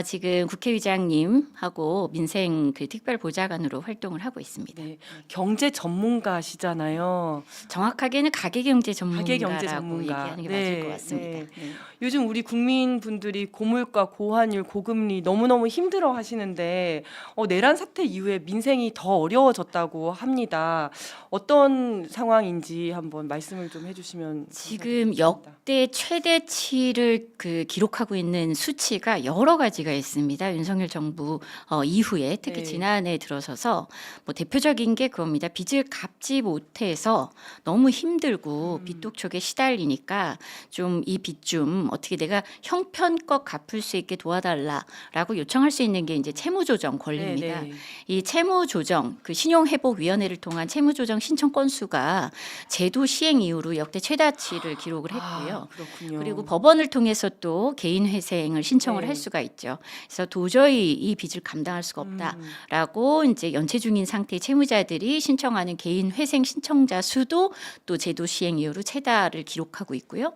지금 국회의장님하고 민생 그 특별보좌관으로 활동을 하고 있습니다. 네. 경제 전문가시잖아요. 정확하게는 가계경제 가계경제 전문가라고 전문가. 얘기하는 게 네, 맞을 것 같습니다. 네. 네. 요즘 우리 국민분들이 고물가, 고환율, 고금리 너무너무 힘들어 하시는데 내란 사태 이후에 민생이 더 어려워졌다고 합니다. 어떤 상황인지 한번 말씀을 좀 해주시면 지금 감사드리겠습니다. 역대 최대치를 그 기록하고 있는 수치가 여러 가지가 있습니다. 윤석열 정부 이후에 특히 네. 지난해 들어서서 뭐 대표적인 게 그겁니다. 빚을 갚지 못해서 너무 힘들고 빚독촉에 시달리니까 좀 이 빚 좀 어떻게 내가 형편껏 갚을 수 있게 도와달라라고 요청할 수 있는 게 이제 채무조정 권리입니다. 네, 네. 이 채무조정, 그 신용회복위원회를 통한 채무조정 신청 건수가 제도 시행 이후로 역대 최다치를 기록을 했고요. 그렇군요. 그리고 법원을 통해서 또 개인 회생을 신청을 네. 할 수가 있죠. 그래서 도저히 이 빚을 감당할 수가 없다라고 이제 연체 중인 상태의 채무자들이 신청하는 개인 회생 신청자 수도 또 제도 시행 이후로 최다를 기록하고 있고요.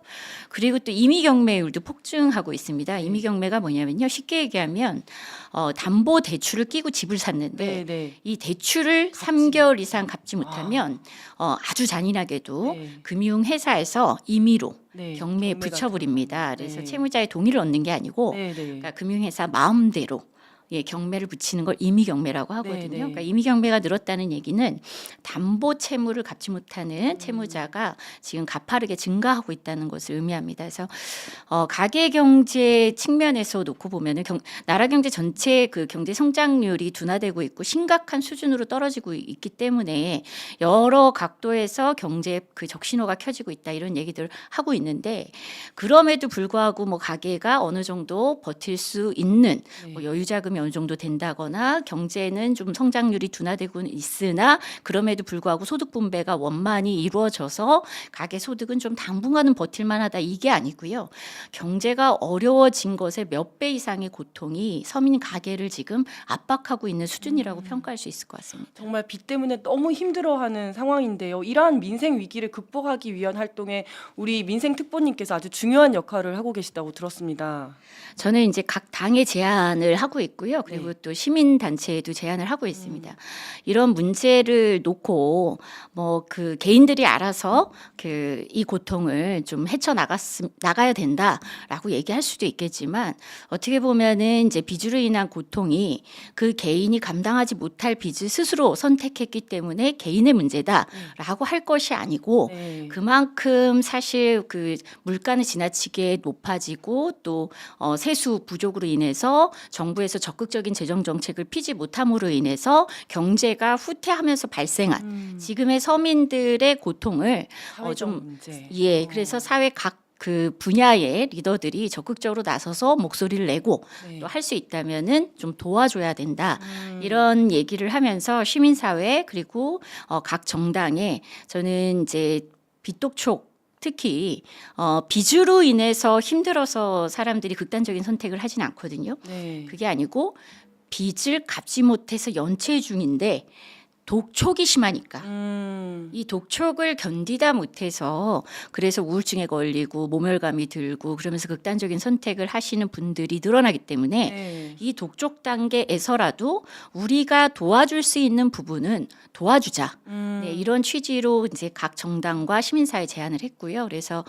그리고 또 임의 경매율도 폭증하고 있습니다. 임의 경매가 뭐냐면요. 쉽게 얘기하면 담보 대출을 끼고 집을 샀는데 네, 네. 이 대출을 3개월 이상 갚지 못하면 아주 잔인하게도 네. 금융회사에서 임의로 네, 경매에 경매 붙여버립니다. 같은 거. 그래서 네. 채무자의 동의를 얻는 게 아니고 네, 네. 그러니까 금융회사 마음대로 경매를 붙이는 걸 임의 경매라고 하거든요. 네, 네. 그러니까 임의 경매가 늘었다는 얘기는 담보 채무를 갚지 못하는 채무자가 지금 가파르게 증가하고 있다는 것을 의미합니다. 그래서 가계 경제 측면에서 놓고 보면은 나라 경제 전체 그 경제 성장률이 둔화되고 있고 심각한 수준으로 떨어지고 있기 때문에 여러 각도에서 경제 그 적신호가 켜지고 있다 이런 얘기들을 하고 있는데 그럼에도 불구하고 뭐 가계가 어느 정도 버틸 수 있는 네. 뭐 여유 자금이 어느 정도 된다거나 경제는 좀 성장률이 둔화되고 있으나 그럼에도 불구하고 소득 분배가 원만히 이루어져서 가계 소득은 좀 당분간은 버틸만하다 이게 아니고요. 경제가 어려워진 것의 몇 배 이상의 고통이 서민 가계를 지금 압박하고 있는 수준이라고 평가할 수 있을 것 같습니다. 정말 빚 때문에 너무 힘들어하는 상황인데요. 이러한 민생 위기를 극복하기 위한 활동에 우리 민생특보님께서 아주 중요한 역할을 하고 계시다고 들었습니다. 저는 이제 각 당에 제안을 하고 있고요. 그리고 네. 또 시민 단체에도 제안을 하고 있습니다. 이런 문제를 놓고 뭐 그 개인들이 알아서 그 이 고통을 좀 나가야 된다라고 얘기할 수도 있겠지만 어떻게 보면은 이제 빚으로 인한 고통이 그 개인이 감당하지 못할 빚을 스스로 선택했기 때문에 개인의 문제다라고 할 것이 아니고 네. 그만큼 사실 그 물가는 지나치게 높아지고 또 세수 부족으로 인해서 정부에서 적극적인 재정 정책을 피지 못함으로 인해서 경제가 후퇴하면서 발생한 지금의 서민들의 고통을 사회적 좀 문제. 그래서 사회 각 그 분야의 리더들이 적극적으로 나서서 목소리를 내고 네. 또 할 수 있다면은 좀 도와줘야 된다. 음. 이런 얘기를 하면서 시민사회 그리고 각 정당에 저는 이제 빚독촉 특히 빚으로 인해서 힘들어서 사람들이 극단적인 선택을 하진 않거든요. 네. 그게 아니고 빚을 갚지 못해서 연체 중인데 독촉이 심하니까 이 독촉을 견디다 못해서 그래서 우울증에 걸리고 모멸감이 들고 그러면서 극단적인 선택을 하시는 분들이 늘어나기 때문에 네. 이 독촉 단계에서라도 우리가 도와줄 수 있는 부분은 도와주자. 네, 이런 취지로 이제 각 정당과 시민사회 제안을 했고요. 그래서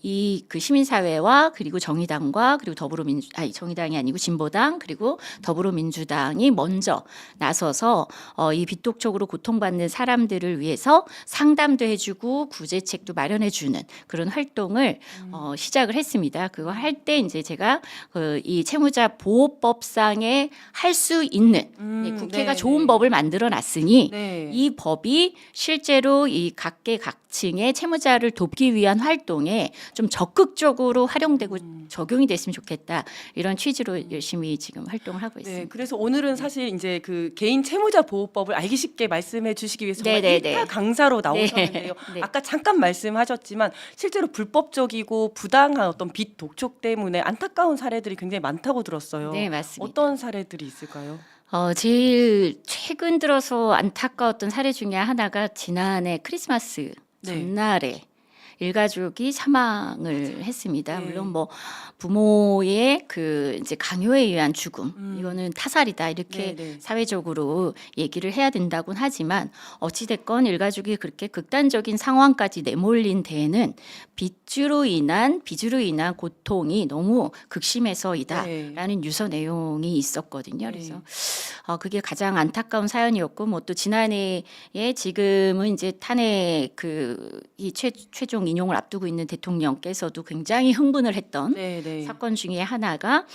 이 그 시민사회와 그리고 정의당과 그리고 정의당이 아니고 진보당 그리고 더불어민주당이 먼저 나서서 이 빚독촉으로 고통받는 사람들을 위해서 상담도 해주고 구제책도 마련해주는 그런 활동을 시작을 했습니다. 그거 할 때 이제 제가 이 채무자 보호법상에 할 수 있는 국회가 네, 좋은 네. 법을 만들어 놨으니 네. 이 법이 실제로 이 각계각층의 채무자를 돕기 위한 활동에 좀 적극적으로 활용되고 적용이 됐으면 좋겠다. 이런 취지로 열심히 지금 활동을 하고 네, 있습니다. 그래서 오늘은 사실 이제 그 개인 채무자 보호법을 알기 쉽게 말씀해 주시기 위해서 정말 네네네. 1타 강사로 나오셨는데요. 네. 아까 잠깐 말씀하셨지만 실제로 불법적이고 부당한 어떤 빚 독촉 때문에 안타까운 사례들이 굉장히 많다고 들었어요. 네, 맞습니다. 어떤 사례들이 있을까요? 제일 최근 들어서 안타까웠던 사례 중에 하나가 지난해 크리스마스 네. 전날에 일가족이 사망을 했습니다. 네. 물론 뭐 부모의 그 이제 강요에 의한 죽음 이거는 타살이다 이렇게 네, 네. 사회적으로 얘기를 해야 된다고는 하지만 어찌 됐건 일가족이 그렇게 극단적인 상황까지 내몰린 데에는 빚으로 인한 고통이 너무 극심해서이다라는 유서 내용이 있었거든요. 그래서 그게 가장 안타까운 사연이었고 뭐 또 지난해에 지금은 이제 탄핵 이 최종 인용을 앞두고 있는 대통령께서도 굉장히 흥분을 했던 네, 네. 사건 중에 하나가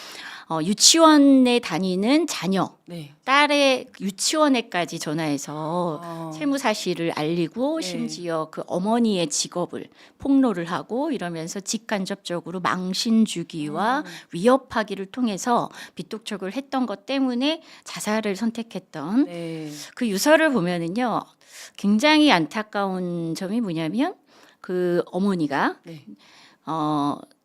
유치원에 다니는 자녀 네. 딸의 유치원에까지 전화해서 아. 채무 사실을 알리고 네. 심지어 그 어머니의 직업을 폭로를 하고 이러면서 직간접적으로 망신 주기와 위협하기를 통해서 빚독촉을 했던 것 때문에 자살을 선택했던 네. 그 유서를 보면은요 굉장히 안타까운 점이 뭐냐면 그 어머니가 네.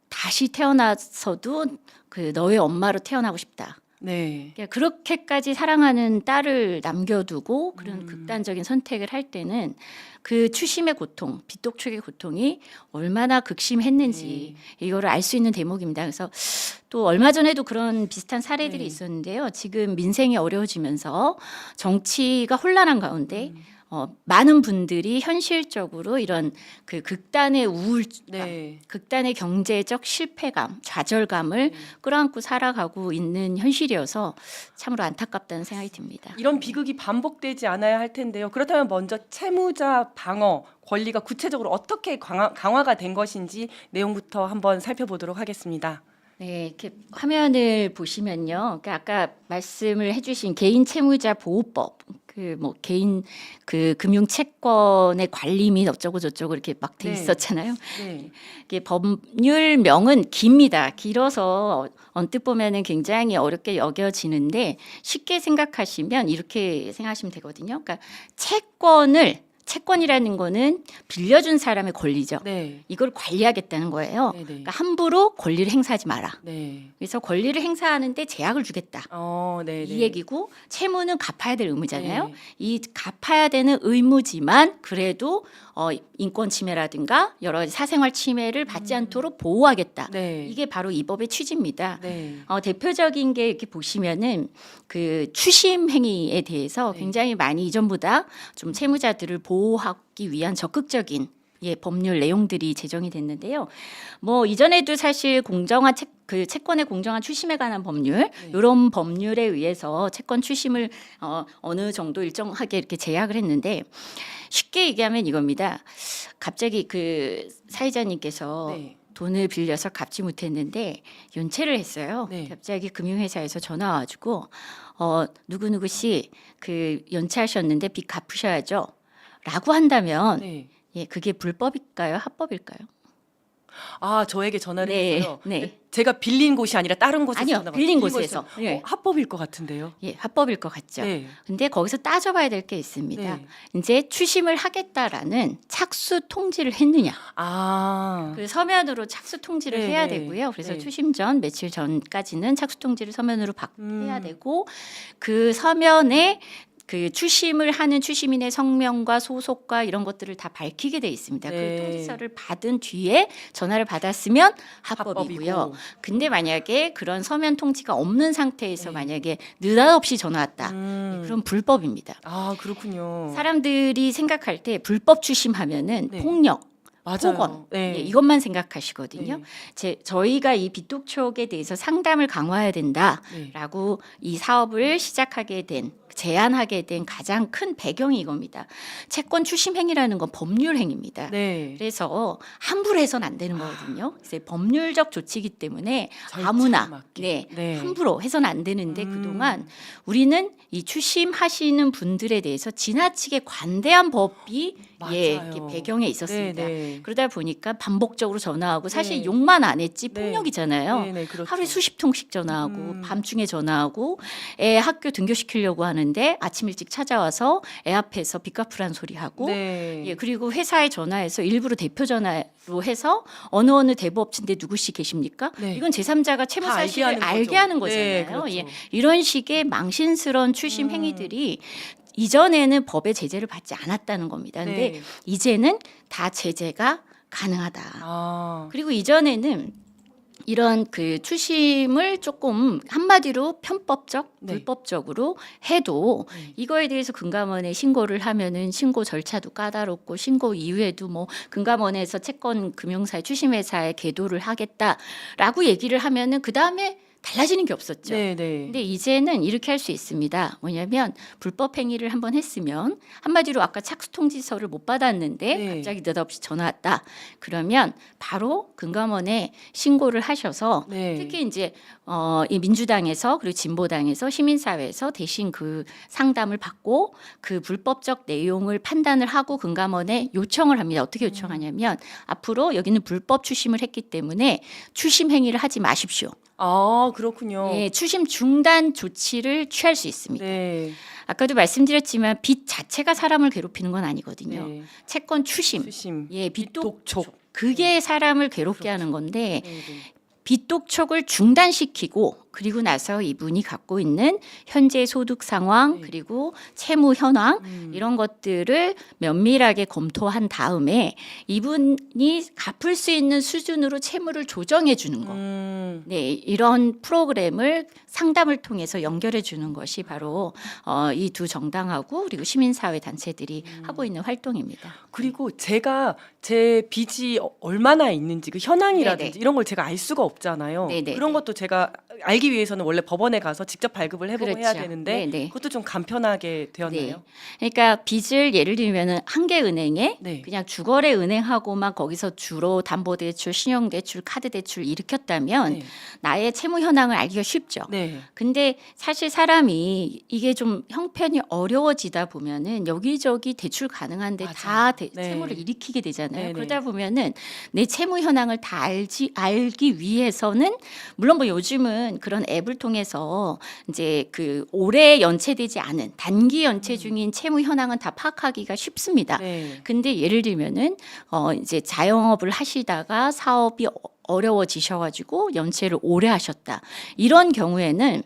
다시 태어나서도 그 너의 엄마로 태어나고 싶다. 네. 그러니까 그렇게까지 사랑하는 딸을 남겨두고 그런 극단적인 선택을 할 때는 그 추심의 고통, 빚독촉의 고통이 얼마나 극심했는지 이거를 알 수 있는 대목입니다. 그래서 또 얼마 전에도 그런 비슷한 사례들이 네. 있었는데요. 지금 민생이 어려워지면서 정치가 혼란한 가운데 많은 분들이 현실적으로 이런 그 극단의 우울감, 네. 극단의 경제적 실패감, 좌절감을 끌어안고 살아가고 있는 현실이어서 참으로 안타깝다는 생각이 듭니다. 이런 비극이 반복되지 않아야 할 텐데요. 그렇다면 먼저 채무자 방어 권리가 구체적으로 어떻게 강화가 된 것인지 내용부터 한번 살펴보도록 하겠습니다. 네, 이렇게 화면을 보시면요. 그러니까 아까 말씀을 해주신 개인 채무자 보호법, 그 뭐 개인 그 금융 채권의 관리 및 어쩌고 저쩌고 이렇게 막 돼 네. 있었잖아요. 네. 이게 법률명은 깁니다. 길어서 언뜻 보면은 굉장히 어렵게 여겨지는데 쉽게 생각하시면 이렇게 생각하시면 되거든요. 그러니까 채권이라는 거는 빌려준 사람의 권리죠. 네. 이걸 관리하겠다는 거예요. 네. 네. 그러니까 함부로 권리를 행사하지 마라. 네. 그래서 권리를 행사하는데 제약을 주겠다. 네. 이 얘기고 채무는 갚아야 될 의무잖아요. 네. 이 갚아야 되는 의무지만 그래도 인권 침해라든가 여러 가지 사생활 침해를 받지 않도록 보호하겠다. 네. 이게 바로 이 법의 취지입니다. 네. 대표적인 게 이렇게 보시면은 그 추심 행위에 대해서 네. 굉장히 많이 이전보다 좀 채무자들을 보호하기 위한 적극적인 법률 내용들이 제정이 됐는데요. 뭐 이전에도 사실 공정한 채권의 공정한 추심에 관한 법률 이런 법률에 의해서 채권 추심을 어느 정도 일정하게 이렇게 제약을 했는데 쉽게 얘기하면 이겁니다. 갑자기 그 사회자님께서 네. 돈을 빌려서 갚지 못했는데 연체를 했어요. 네. 갑자기 금융회사에서 전화 와가지고 누구누구 씨 그 연체하셨는데 빚 갚으셔야죠. 라고 한다면 네. 그게 불법일까요? 합법일까요? 저에게 전화를 네, 했어요. 네. 제가 빌린 곳이 아니라 다른 곳에서 아니요, 전화가 빌린 왔어요. 곳에서. 예. 합법일 것 같은데요. 합법일 것 같죠. 네. 근데 거기서 따져봐야 될 게 있습니다. 네. 이제 추심을 하겠다라는 착수 통지를 했느냐. 그 서면으로 착수 통지를 네, 해야 네. 되고요. 그래서 네. 추심 전 며칠 전까지는 착수 통지를 서면으로 해야 되고 그 서면에 그 추심을 하는 추심인의 성명과 소속과 이런 것들을 다 밝히게 돼 있습니다. 네. 그 통지서를 받은 뒤에 전화를 받았으면 합법이고요. 합법이고. 근데 만약에 그런 서면 통지가 없는 상태에서 만약에 느닷없이 전화 왔다. 그럼 불법입니다. 그렇군요. 사람들이 생각할 때 불법 추심하면은 네. 폭력, 맞아요. 폭언 네. 이것만 생각하시거든요. 네. 저희가 이 빚독촉에 대해서 상담을 강화해야 된다라고 이 사업을 시작하게 된 제안하게 된 가장 큰 배경이 이겁니다. 채권 추심 행위라는 건 법률 행위입니다. 네. 그래서 함부로 해서는 안 되는 거거든요. 그래서 법률적 조치이기 때문에 절차에 아무나 맞게. 네. 함부로 해서는 안 되는데 그동안 우리는 이 추심하시는 분들에 대해서 지나치게 관대한 법이 맞아요. 이렇게 배경에 있었습니다. 네. 그러다 보니까 반복적으로 전화하고 사실 네. 욕만 안 했지 네. 폭력이잖아요. 네, 그렇죠. 하루에 수십 통씩 전화하고 밤중에 전화하고 애 학교 등교시키려고 하는데 아침 일찍 찾아와서 애 앞에서 빚 갚으란 소리 하고 네. 그리고 회사에 전화해서 일부러 대표 전화로 해서 어느 대부업체인데 누구씨 계십니까? 네. 이건 제3자가 채무 다 사실을 알게 알게 하는 하는 거죠. 거잖아요. 네, 그렇죠. 이런 식의 망신스러운 추심 행위들이 이전에는 법의 제재를 받지 않았다는 겁니다. 근데 네. 이제는 다 제재가 가능하다. 그리고 이전에는 이런 그 추심을 조금 한마디로 편법적, 네. 불법적으로 해도 이거에 대해서 금감원에 신고를 하면은 신고 절차도 까다롭고 신고 이후에도 뭐 금감원에서 채권 금융사의 추심회사에 계도를 하겠다라고 얘기를 하면은 그 다음에 달라지는 게 없었죠. 네, 네. 근데 이제는 이렇게 할 수 있습니다. 뭐냐면 불법 행위를 한번 했으면 한마디로 아까 착수 통지서를 못 받았는데 네. 갑자기 느닷없이 전화 왔다. 그러면 바로 금감원에 신고를 하셔서 네. 특히 이제 이 민주당에서 그리고 진보당에서 시민사회에서 대신 그 상담을 받고 그 불법적 내용을 판단을 하고 금감원에 요청을 합니다. 어떻게 요청하냐면 앞으로 여기는 불법 추심을 했기 때문에 추심 행위를 하지 마십시오. 아, 그렇군요. 예, 추심 중단 조치를 취할 수 있습니다. 네. 아까도 말씀드렸지만 빚 자체가 사람을 괴롭히는 건 아니거든요. 네. 채권 추심, 수심. 예, 빚독촉 빚독촉. 그게 사람을 괴롭게 하는 건데 네, 네. 빚독촉을 중단시키고 그리고 나서 이분이 갖고 있는 현재 소득 상황 네. 그리고 채무 현황 음. 이런 것들을 면밀하게 검토한 다음에 이분이 갚을 수 있는 수준으로 채무를 조정해 주는 거. 네, 이런 프로그램을 상담을 통해서 연결해 주는 것이 바로 이 두 정당하고 그리고 시민사회 단체들이 하고 있는 활동입니다. 그리고 제가 제 빚이 얼마나 있는지 그 현황이라든지 네네. 이런 걸 제가 알 수가 없잖아요. 네네. 그런 것도 제가 알기 위해서는 원래 법원에 가서 직접 발급을 해보고 해야 그렇죠. 되는데 네네. 그것도 좀 간편하게 되었나요? 네. 그러니까 빚을 예를 들면은 한계은행에 네. 그냥 주거래 은행하고만 거기서 주로 담보대출, 신용대출, 카드대출 일으켰다면 네. 나의 채무 현황을 알기가 쉽죠. 네. 근데 사실 사람이 이게 좀 형편이 어려워지다 보면은 여기저기 대출 가능한데 맞아요. 다 네. 채무를 일으키게 되잖아요. 네네. 그러다 보면은 내 채무 현황을 다 알기 위해서는 물론 뭐 요즘은 그런 앱을 통해서 이제 그 오래 연체되지 않은 단기 연체 중인 채무 현황은 다 파악하기가 쉽습니다. 네. 근데 예를 들면은 이제 자영업을 하시다가 사업이 어려워지셔가지고 연체를 오래 하셨다. 이런 경우에는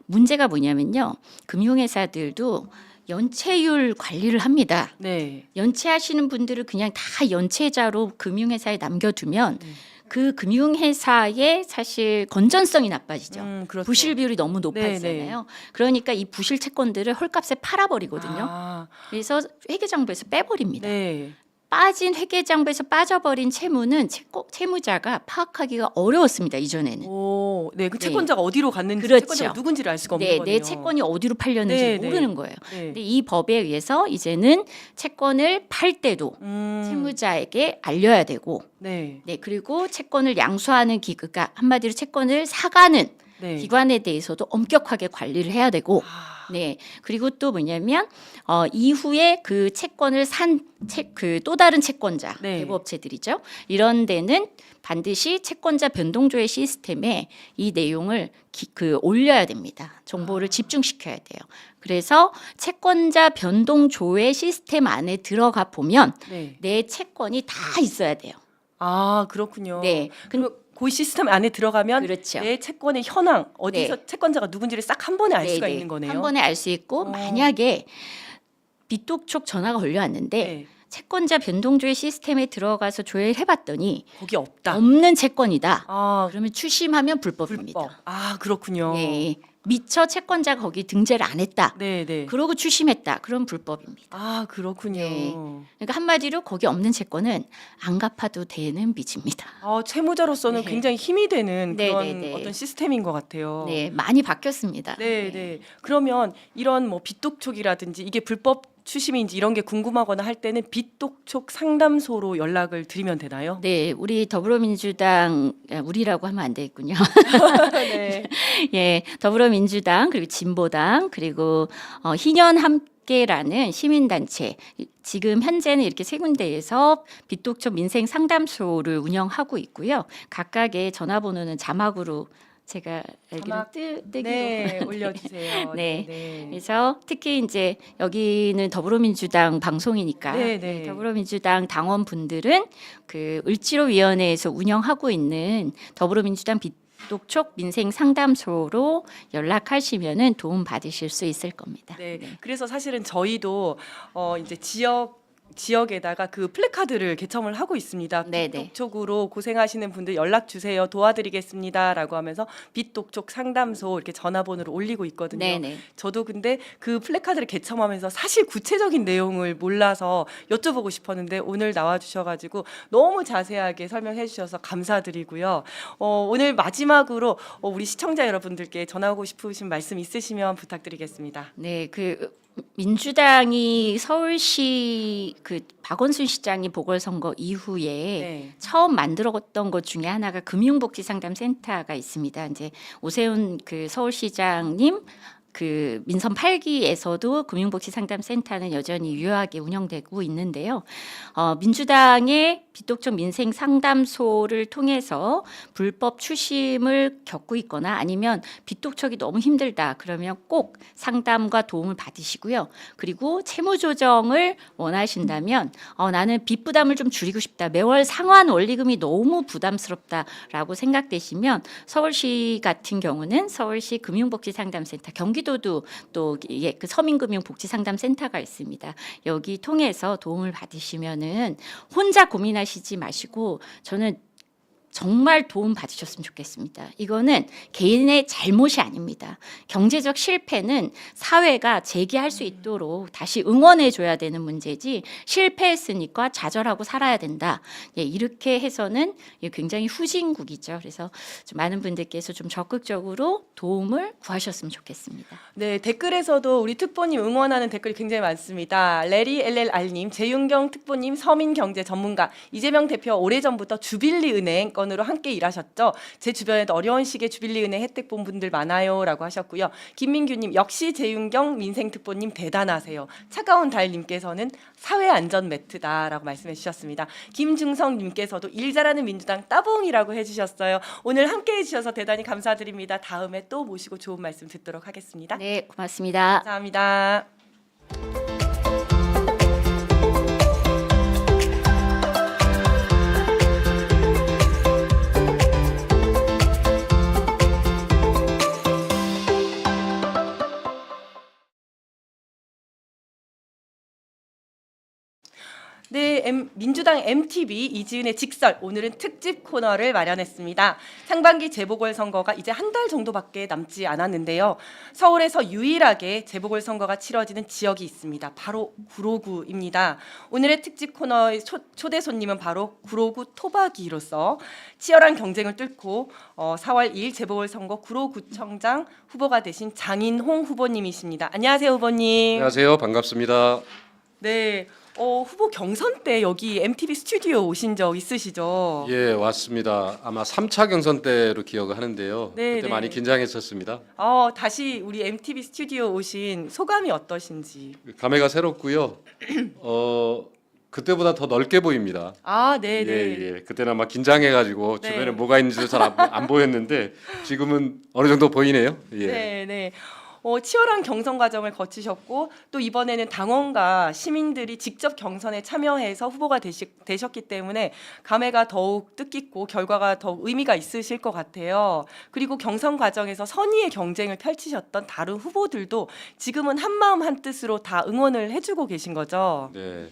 문제가 뭐냐면요. 금융회사들도 연체율 관리를 합니다. 네. 연체하시는 분들을 그냥 다 연체자로 금융회사에 남겨두면 네. 그 금융회사의 사실 건전성이 나빠지죠. 그렇죠. 부실 비율이 너무 네, 높아지잖아요. 그러니까 이 부실 채권들을 헐값에 팔아버리거든요. 아, 그래서 회계장부에서 빼버립니다. 네. 빠진 회계장부에서 빠져버린 채무는 채무자가 파악하기가 어려웠습니다. 이전에는. 오, 네. 그 네. 채권자가 어디로 갔는지 그렇죠. 채권자가 누군지를 알 수가 없는 네, 거네요. 내 채권이 어디로 팔렸는지 네, 네. 모르는 거예요. 네. 근데 이 법에 의해서 이제는 채권을 팔 때도 채무자에게 알려야 되고, 네. 네, 그리고 채권을 양수하는 그러니까 한마디로 채권을 사가는 네. 기관에 대해서도 엄격하게 관리를 해야 되고, 아, 네, 그리고 또 뭐냐면 이후에 그 채권을 산 그 또 다른 채권자 네. 대부업체들이죠. 이런 데는 반드시 채권자 변동조회 시스템에 이 내용을 올려야 됩니다. 정보를 집중시켜야 돼요. 그래서 채권자 변동조회 시스템 안에 들어가 보면 네. 내 채권이 다 있어야 돼요. 아, 그렇군요. 네, 그리고 그 시스템 안에 들어가면 그렇죠. 내 채권의 현황 어디서 채권자가 누군지를 싹 한 번에 알 수가 네네. 있는 거네요. 한 번에 알 수 있고 만약에 빚독촉 전화가 걸려왔는데 네. 채권자 변동조회 시스템에 들어가서 조회를 해봤더니 거기 없다. 없는 채권이다. 아, 그러면 추심하면 불법입니다. 불법. 아, 그렇군요. 네, 미처 채권자가 거기 등재를 안 했다. 네, 네. 그러고 추심했다. 그럼 불법입니다. 아, 그렇군요. 네. 그러니까 한마디로 거기 없는 채권은 안 갚아도 되는 빚입니다. 채무자로서는 네. 굉장히 힘이 되는 네, 그런 네, 네. 어떤 시스템인 것 같아요. 네, 많이 바뀌었습니다. 네, 네. 그러면 이런 뭐 빚독촉이라든지 이게 불법 추심인지 이런 게 궁금하거나 할 때는 빚독촉 상담소로 연락을 드리면 되나요? 네, 우리 더불어민주당 우리라고 하면 안 되겠군요. 네. 예, 더불어민주당 그리고 진보당 그리고 희년 함께라는 시민단체 지금 현재는 이렇게 세 군데에서 빚독촉 민생 상담소를 운영하고 있고요. 각각의 전화번호는 자막으로 제가 알기로 자막, 뜨기로 네, 올려주세요. 네. 네. 그래서 특히 이제 여기는 더불어민주당 방송이니까 네, 네. 더불어민주당 당원분들은 그 을지로위원회에서 운영하고 있는 더불어민주당 빚독촉 민생 상담소로 연락하시면은 도움 받으실 수 있을 겁니다. 네. 그래서 사실은 저희도 이제 지역 지역에다가 그 플래카드를 개첨을 하고 있습니다. 네네. 빛독촉으로 고생하시는 분들 연락 주세요. 도와드리겠습니다라고 하면서 빛독촉 상담소 이렇게 전화번호를 올리고 있거든요. 네네. 저도 근데 그 플래카드를 개첨하면서 사실 구체적인 내용을 몰라서 여쭤보고 싶었는데 오늘 나와주셔가지고 너무 자세하게 설명해 주셔서 감사드리고요. 오늘 마지막으로 우리 시청자 여러분들께 전하고 싶으신 말씀 있으시면 부탁드리겠습니다. 네, 민주당이 서울시 박원순 시장이 보궐선거 이후에 네. 처음 만들었던 것 중에 하나가 금융복지상담센터가 있습니다. 이제 오세훈 서울시장님 민선 8기에서도 금융복지상담센터는 여전히 유효하게 운영되고 있는데요. 민주당의 빛독촉 민생상담소를 통해서 불법 추심을 겪고 있거나 아니면 빛독촉이 너무 힘들다 그러면 꼭 상담과 도움을 받으시고요. 그리고 채무조정을 원하신다면 나는 빚 부담을 좀 줄이고 싶다. 매월 상환 원리금이 너무 부담스럽다라고 생각되시면 서울시 같은 경우는 서울시 금융복지상담센터, 경기도도 또 그 서민금융복지상담센터가 있습니다. 여기 통해서 도움을 받으시면은 혼자 고민하시지 마시고 저는 정말 도움 받으셨으면 좋겠습니다. 이거는 개인의 잘못이 아닙니다. 경제적 실패는 사회가 재기할 수 있도록 다시 응원해 줘야 되는 문제지 실패했으니까 좌절하고 살아야 된다. 이렇게 해서는 굉장히 후진국이죠. 그래서 좀 많은 분들께서 좀 적극적으로 도움을 구하셨으면 좋겠습니다. 네, 댓글에서도 우리 특보님 응원하는 댓글이 굉장히 많습니다. 레리 LLR님, 재윤경 특보님 서민경제 전문가, 이재명 대표 오래전부터 주빌리은행 건으로 함께 일하셨죠. 제 주변에도 어려운 시기에 주빌리은행 혜택 본 분들 많아요라고 하셨고요. 김민규님, 역시 재윤경 민생특보님 대단하세요. 차가운 달님께서는 사회안전 매트다라고 말씀해 주셨습니다. 김중성님께서도 일 잘하는 민주당 따봉이라고 해주셨어요. 오늘 함께 해주셔서 대단히 감사드립니다. 다음에 또 모시고 좋은 말씀 듣도록 하겠습니다. 네, 고맙습니다. 감사합니다. 네, 민주당 MTV 이지은의 직설 오늘은 특집 코너를 마련했습니다. 상반기 재보궐선거가 이제 한 달 정도밖에 남지 않았는데요. 서울에서 유일하게 재보궐선거가 치러지는 지역이 있습니다. 바로 구로구입니다. 오늘의 특집 코너의 초대 손님은 바로 구로구 토박이로서 치열한 경쟁을 뚫고 4월 2일 재보궐선거 구로구청장 후보가 되신 장인홍 후보님이십니다. 안녕하세요, 후보님. 안녕하세요. 반갑습니다. 네. 후보 경선 때 여기 MTV 스튜디오 오신 적 있으시죠? 예, 왔습니다. 아마 3차 경선 때로 기억을 하는데요. 네, 그때 네. 많이 긴장했었습니다. 다시 우리 MTV 스튜디오 오신 소감이 어떠신지? 감회가 새롭고요. 그때보다 더 넓게 보입니다. 네, 네. 예. 그때는 아마 긴장해가지고 네. 주변에 뭐가 있는지도 잘 안 보였는데 지금은 어느 정도 보이네요. 예. 네, 네. 치열한 경선 과정을 거치셨고 또 이번에는 당원과 시민들이 직접 경선에 참여해서 후보가 되셨기 때문에 감회가 더욱 뜻깊고 결과가 더욱 의미가 있으실 것 같아요. 그리고 경선 과정에서 선의의 경쟁을 펼치셨던 다른 후보들도 지금은 한마음 한뜻으로 다 응원을 해주고 계신 거죠. 네.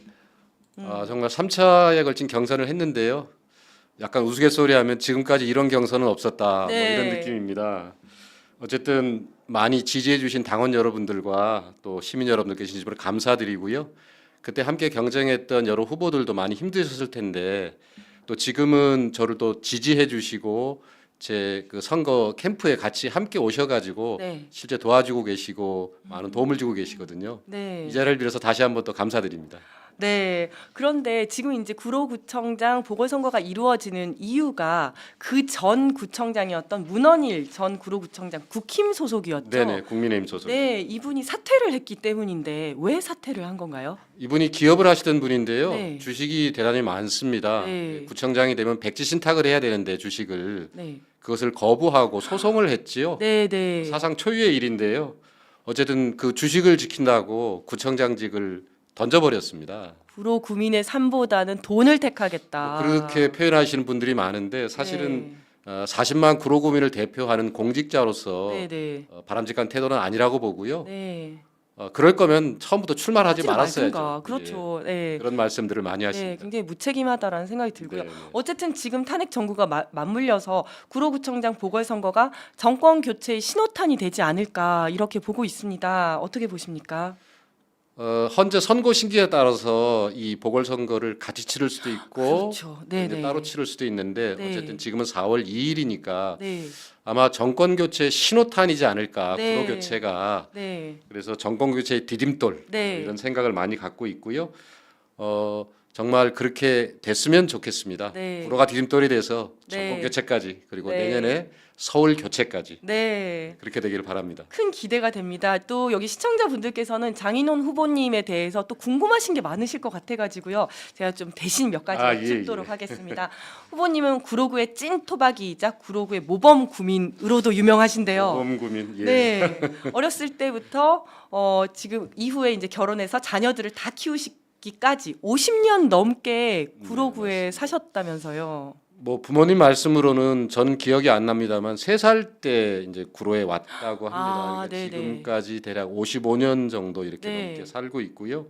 정말 3차에 걸친 경선을 했는데요. 약간 우스갯소리하면 지금까지 이런 경선은 없었다. 네. 뭐 이런 느낌입니다. 어쨌든 많이 지지해 주신 당원 여러분들과 또 시민 여러분들께 진심으로 감사드리고요. 그때 함께 경쟁했던 여러 후보들도 많이 힘드셨을 텐데 또 지금은 저를 또 지지해 주시고 제 선거 캠프에 같이 함께 오셔가지고 네. 실제 도와주고 계시고 많은 도움을 주고 계시거든요. 네. 이 자리를 빌어서 다시 한번 또 감사드립니다. 네. 그런데 지금 이제 구로구청장 보궐선거가 이루어지는 이유가 그 전 구청장이었던 문헌일 전 구로구청장 국힘 소속이었죠. 네네, 국민의힘 소속. 네, 이분이 사퇴를 했기 때문인데 왜 사퇴를 한 건가요? 이분이 기업을 하시던 분인데요. 네. 주식이 대단히 많습니다. 네. 구청장이 되면 백지 신탁을 해야 되는데 주식을 네, 그것을 거부하고 소송을 했지요. 네, 네. 사상 초유의 일인데요. 어쨌든 그 주식을 지킨다고 구청장직을 던져버렸습니다. 구로구민의 삶보다는 돈을 택하겠다. 그렇게 표현하시는 분들이 많은데 사실은 40만 구로구민을 대표하는 공직자로서 네, 네, 바람직한 태도는 아니라고 보고요. 네, 그럴 거면 처음부터 출마를 하지 하지를 말았어야죠. 말든가. 그렇죠. 네. 예, 그런 말씀들을 많이 네, 하십니다. 굉장히 무책임하다라는 생각이 들고요. 네, 네. 어쨌든 지금 탄핵 정부가 맞물려서 구로구청장 보궐선거가 정권 교체의 신호탄이 되지 않을까 이렇게 보고 있습니다. 어떻게 보십니까? 현재 선거 신기에 따라서 이 보궐선거를 같이 치를 수도 있고 그렇죠. 이제 네네. 따로 치를 수도 있는데 네. 어쨌든 지금은 4월 2일이니까 네, 아마 정권 교체 신호탄이지 않을까 네. 구로 교체가 네, 그래서 정권 교체의 디딤돌 네. 이런 생각을 많이 갖고 있고요. 정말 그렇게 됐으면 좋겠습니다. 네. 구로가 디딤돌이 돼서 네. 정권 교체까지 그리고 네. 내년에 서울 교체까지 네. 그렇게 되기를 바랍니다. 큰 기대가 됩니다. 또 여기 시청자분들께서는 장인원 후보님에 대해서 또 궁금하신 게 많으실 것 같아가지고요. 제가 좀 대신 몇 가지 아, 예, 여쭙도록 예. 하겠습니다. 후보님은 구로구의 찐 토박이이자 구로구의 모범 구민으로도 유명하신데요. 모범구민. 예. 네, 어렸을 때부터 지금 이후에 이제 결혼해서 자녀들을 다 키우시기까지 50년 넘게 구로구에 사셨다면서요. 뭐 부모님 말씀으로는 전 기억이 안 납니다만 3살 때 이제 구로에 왔다고 합니다. 아, 그러니까 네네. 지금까지 대략 55년 정도 이렇게 네. 넘게 살고 있고요.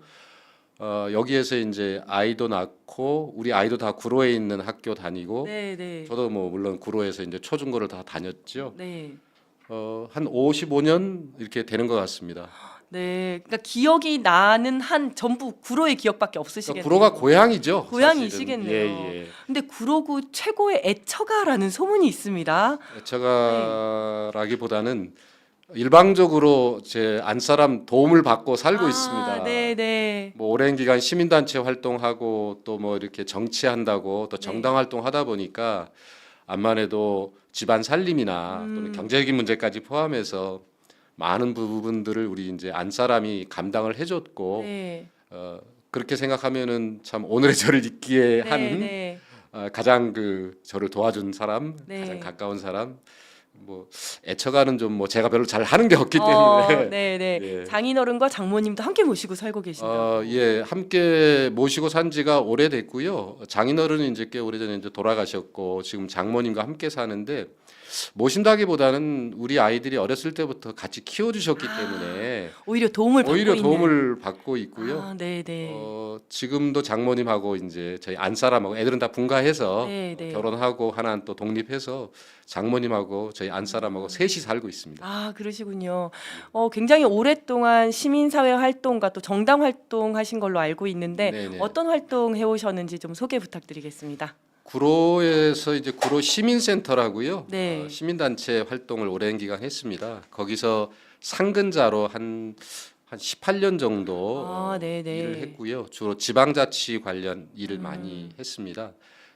여기에서 이제 아이도 낳고 우리 아이도 다 구로에 있는 학교 다니고 네, 네, 저도 뭐 물론 구로에서 이제 초중고를 다 다녔죠. 네, 한 55년 이렇게 되는 것 같습니다. 네. 그러니까 기억이 나는 한 전부 구로의 기억밖에 없으시겠네요. 그러니까 구로가 고향이죠. 고향이시겠네요. 사실은. 예, 예. 근데 구로구 최고의 애처가라는 소문이 있습니다. 제가라기보다는 일방적으로 제 안사람 도움을 받고 살고 있습니다. 네, 네. 뭐 오랜 기간 시민단체 활동하고 또 뭐 이렇게 정치한다고 또 정당 활동하다 보니까 암만 해도 집안 살림이나 또는 경제적인 문제까지 포함해서 많은 부분들을 우리 이제 안사람이 감당을 해줬고 네. 그렇게 생각하면은 참 오늘의 저를 있기에 네, 한 네. 가장 그 저를 도와준 사람, 네. 가장 가까운 사람, 뭐 애처가는 좀 뭐 제가 별로 잘 하는 게 없기 때문에 네, 네. 예. 장인어른과 장모님도 함께 모시고 살고 계신다고. 예, 함께 모시고 산 지가 오래됐고요. 장인어른은 이제 꽤 오래전에 이제 돌아가셨고 지금 장모님과 함께 사는데 모신다기보다는 우리 아이들이 어렸을 때부터 같이 키워주셨기 때문에 오히려 도움을 받고 오히려 있는. 도움을 받고 있고요. 아, 네, 네. 지금도 장모님하고 이제 저희 안사람하고 애들은 다 분가해서 네, 네. 결혼하고 하나는 또 독립해서 장모님하고 저희 안사람하고 셋이 살고 있습니다. 아, 그러시군요. 굉장히 오랫동안 시민사회 활동과 또 정당 활동하신 걸로 알고 있는데 네네. 어떤 활동 해오셨는지 좀 소개 부탁드리겠습니다. 구로에서 이제 구로 시민센터라고요. 네. 시민단체 활동을 오랜 기간 했습니다. 거기서 상근자로 한 18년 정도 아, 네, 네. 일을 했고요. 주로 지방자치 관련 일을 음. 많이 했습니다.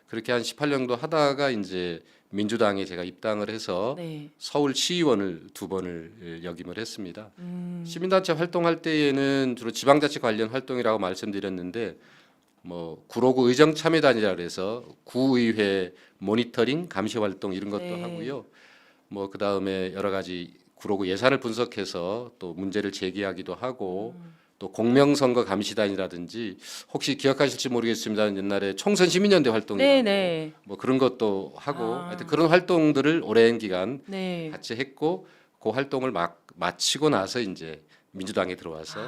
그렇게 한 18년 정도 하다가 이제 민주당에 제가 입당을 해서 네. 서울 시의원을 2번을 역임을 했습니다. 음. 시민단체 활동할 때에는 주로 지방자치 관련 활동이라고 말씀드렸는데 뭐 구로구 의정참여단이라 그래서 구의회 모니터링 감시 활동 이런 것도 네. 하고요. 뭐 그다음에 여러 가지 구로구 예산을 분석해서 또 문제를 제기하기도 하고 또 공명선거 감시단이라든지 혹시 기억하실지 모르겠습니다. 옛날에 총선 시민연대 활동이라고 네, 네. 뭐 그런 것도 하고 아. 하여튼 그런 활동들을 오랜 기간 네. 같이 했고 그 활동을 마치고 나서 이제 민주당에 들어와서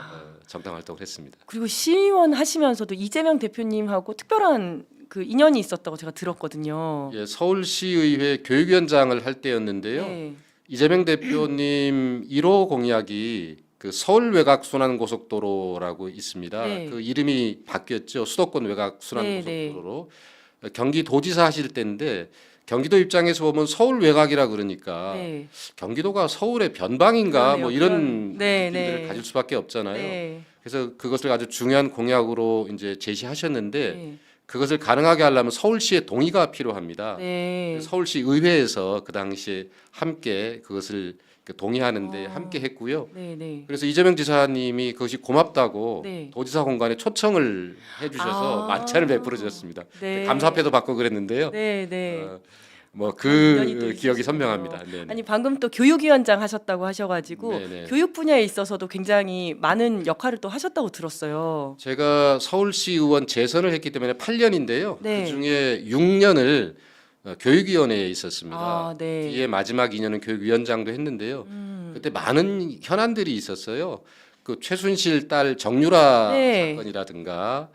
정당 활동을 했습니다. 그리고 시의원 하시면서도 이재명 대표님하고 특별한 그 인연이 있었다고 제가 들었거든요. 예, 서울시의회 교육위원장을 할 때였는데요. 네. 이재명 대표님 1호 공약이 그 서울 외곽 순환 고속도로라고 있습니다. 네. 그 이름이 바뀌었죠. 수도권 외곽 순환 네, 고속도로로. 경기도지사 하실 때인데 경기도 입장에서 보면 서울 외곽이라 그러니까 네. 경기도가 서울의 변방인가 뭐 그러네요. 이런 네, 느낌들을 네. 가질 수밖에 없잖아요. 네. 그래서 그것을 아주 중요한 공약으로 이제 제시하셨는데 네. 그것을 가능하게 하려면 서울시의 동의가 필요합니다. 네. 서울시 의회에서 그 당시에 함께 그것을 동의하는데 함께 했고요. 네, 네. 그래서 이재명 지사님이 그것이 고맙다고 네. 도지사 공간에 초청을 해주셔서 아. 만찬을 베풀어 주셨습니다. 네. 감사패도 받고 그랬는데요. 네, 네. 뭐 인연이 또 그 기억이 있으시군요. 선명합니다. 네. 아니 방금 또 교육위원장 하셨다고 하셔가지고 네네. 교육 분야에 있어서도 굉장히 많은 역할을 또 하셨다고 들었어요. 제가 서울시 의원 재선을 했기 때문에 8년인데요. 네. 그 중에 6년을 교육위원회에 있었습니다. 아, 네. 뒤에 마지막 2년은 교육위원장도 했는데요. 그때 많은 현안들이 있었어요. 그 최순실 딸 정유라 네. 사건이라든가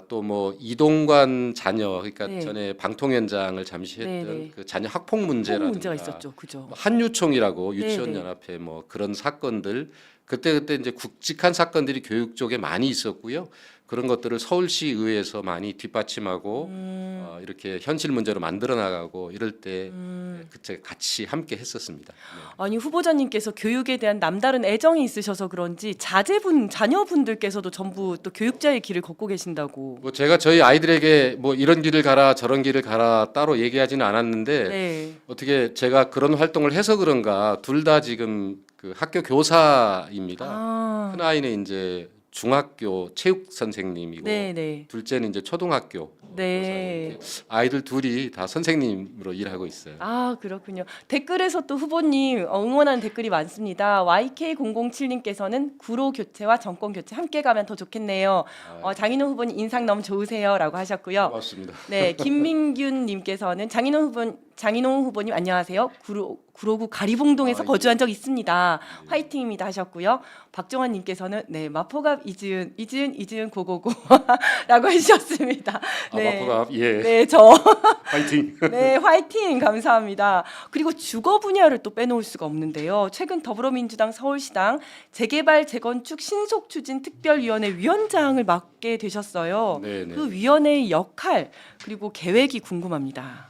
또 뭐 이동관 자녀 그러니까 네. 전에 방통위원장을 잠시 네, 했던 네. 그 자녀 학폭 꼭 문제라든가 문제가 있었죠. 그죠? 뭐 한유총이라고 네, 유치원 네. 연합회 뭐 그런 사건들 그때 이제 굵직한 사건들이 교육 쪽에 많이 있었고요. 그런 것들을 서울시 의회에서 많이 뒷받침하고 이렇게 현실 문제로 만들어 나가고 이럴 때 그때 같이 함께 했었습니다. 네. 아니 후보자님께서 교육에 대한 남다른 애정이 있으셔서 그런지 자녀분들께서도 전부 또 교육자의 길을 걷고 계신다고. 뭐 제가 저희 아이들에게 뭐 이런 길을 가라 저런 길을 가라 따로 얘기하지는 않았는데 네. 어떻게 제가 그런 활동을 해서 그런가 둘 다 지금 그 학교 교사입니다. 아. 큰 아이는 이제 중학교 체육 선생님이고 네, 네. 둘째는 이제 초등학교 네. 교사고 이렇게 아이들 둘이 다 선생님으로 일하고 있어요. 아, 그렇군요. 댓글에서 또 후보님 응원하는 댓글이 많습니다. YK007님께서는 구로 교체와 정권 교체 함께 가면 더 좋겠네요. 장인호 후보님 인상 너무 좋으세요라고 하셨고요. 고맙습니다. 네, 김민균님께서는 장인호 후보님 안녕하세요. 구로구 가리봉동에서 거주한 적 있습니다. 화이팅입니다 하셨고요. 박종환님께서는 네 마포갑 이지은 고고고라고 해주셨습니다. 네, 마포갑 예 네, 저 파이팅. 네, 화이팅 감사합니다. 그리고 주거 분야를 또 빼놓을 수가 없는데요. 최근 더불어민주당 서울시당 재개발 재건축 신속 추진 특별위원회 위원장을 맡게 되셨어요. 네네. 그 위원회의 역할 그리고 계획이 궁금합니다.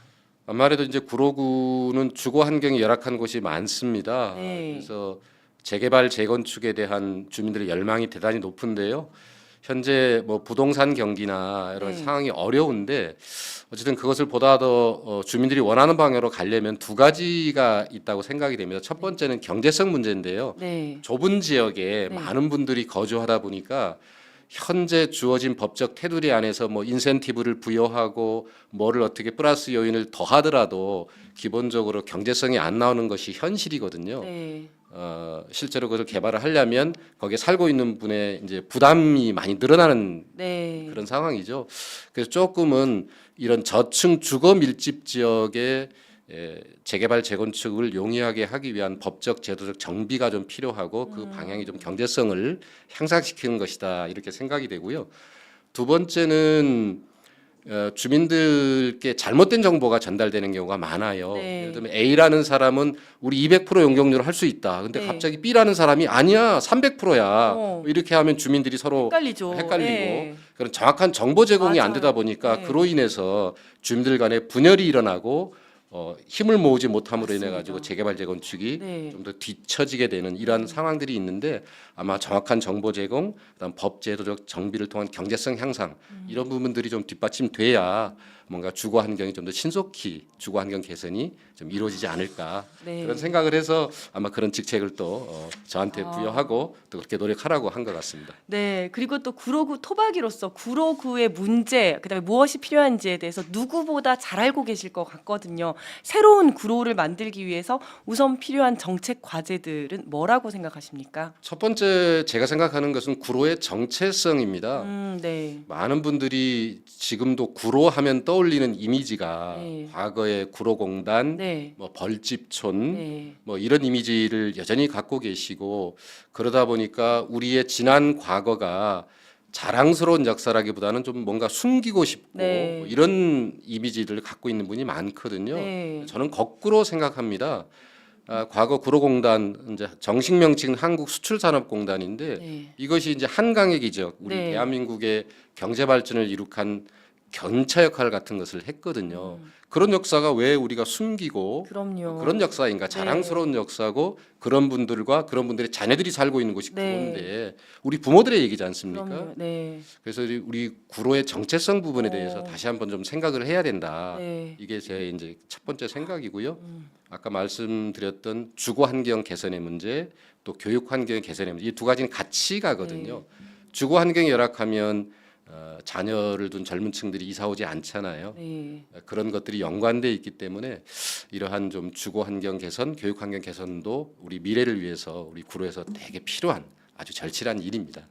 아무래도 이제 구로구는 주거 환경이 열악한 곳이 많습니다. 네. 그래서 재개발 재건축에 대한 주민들의 열망이 대단히 높은데요. 현재 뭐 부동산 경기나 이런 네. 상황이 어려운데 어쨌든 그것을 보다 더 주민들이 원하는 방향으로 가려면 두 가지가 있다고 생각이 됩니다. 첫 번째는 경제성 문제인데요. 네. 좁은 지역에 네. 많은 분들이 거주하다 보니까 현재 주어진 법적 테두리 안에서 뭐 인센티브를 부여하고 뭐를 어떻게 플러스 요인을 더하더라도 기본적으로 경제성이 안 나오는 것이 현실이거든요. 네. 실제로 그것을 개발을 하려면 거기에 살고 있는 분의 이제 부담이 많이 늘어나는 네. 그런 상황이죠. 그래서 조금은 이런 저층 주거 밀집 지역에 재개발 재건축을 용이하게 하기 위한 법적 제도적 정비가 좀 필요하고 그 방향이 좀 경제성을 향상시키는 것이다 이렇게 생각이 되고요. 두 번째는 주민들께 잘못된 정보가 전달되는 경우가 많아요. 네. 예를 들면 A라는 사람은 우리 200% 용적률을 할 수 있다. 근데 네. 갑자기 B라는 사람이 아니야 300%야. 어. 이렇게 하면 주민들이 서로 헷갈리죠. 헷갈리고 네. 그런 정확한 정보 제공이 안 맞아요. 되다 보니까 네. 그로 인해서 주민들 간에 분열이 일어나고 힘을 모으지 못함으로 인해 맞습니다. 가지고 재개발 재건축이 네. 좀 더 뒤처지게 되는 이러한 상황들이 있는데 아마 정확한 정보 제공, 그다음 법 제도적 정비를 통한 경제성 향상 이런 부분들이 좀 뒷받침돼야 뭔가 주거 환경이 좀 더 신속히 주거 환경 개선이 좀 이루어지지 않을까 네. 그런 생각을 해서 아마 그런 직책을 또 저한테 부여하고 또 그렇게 노력하라고 한 것 같습니다. 네, 그리고 또 구로구 토박이로서 구로구의 문제, 그다음에 무엇이 필요한지에 대해서 누구보다 잘 알고 계실 것 같거든요. 새로운 구로를 만들기 위해서 우선 필요한 정책 과제들은 뭐라고 생각하십니까? 첫 번째 제가 생각하는 것은 구로의 정체성입니다. 네. 많은 분들이 지금도 구로하면 떠올리는 이미지가 네. 과거의 구로공단, 네. 뭐 벌집촌, 네. 뭐 이런 이미지를 여전히 갖고 계시고 그러다 보니까 우리의 지난 과거가 자랑스러운 역사라기보다는 좀 뭔가 숨기고 싶고 네. 뭐 이런 이미지를 갖고 있는 분이 많거든요. 네. 저는 거꾸로 생각합니다. 과거 구로공단 이제 정식 명칭은 한국수출산업공단인데 네. 이것이 이제 한강의 기적, 우리 네. 대한민국의 경제 발전을 이룩한 견차 역할 같은 것을 했거든요. 그런 역사가 왜 우리가 숨기고 그럼요. 그런 역사인가 자랑스러운 역사고 그런 분들과 그런 분들의 자녀들이 살고 있는 곳이 네. 구로인데 우리 부모들의 얘기지 않습니까? 그럼요. 네. 그래서 우리 구로의 정체성 부분에 대해서 어. 다시 한번 좀 생각을 해야 된다. 네. 이게 제 이제 첫 번째 생각이고요. 아까 말씀드렸던 주거 환경 개선의 문제, 또 교육 환경 개선의 문제 이 두 가지는 같이 가거든요. 주거 환경이 열악하면 자녀를 둔 젊은 층들이 이사 오지 않잖아요. 네. 그런 것들이 연관돼 있기 때문에 이러한 좀 주거 환경 개선, 교육 환경 개선도 우리 미래를 위해서 우리 구로에서 되게 필요한 아주 절실한 일입니다.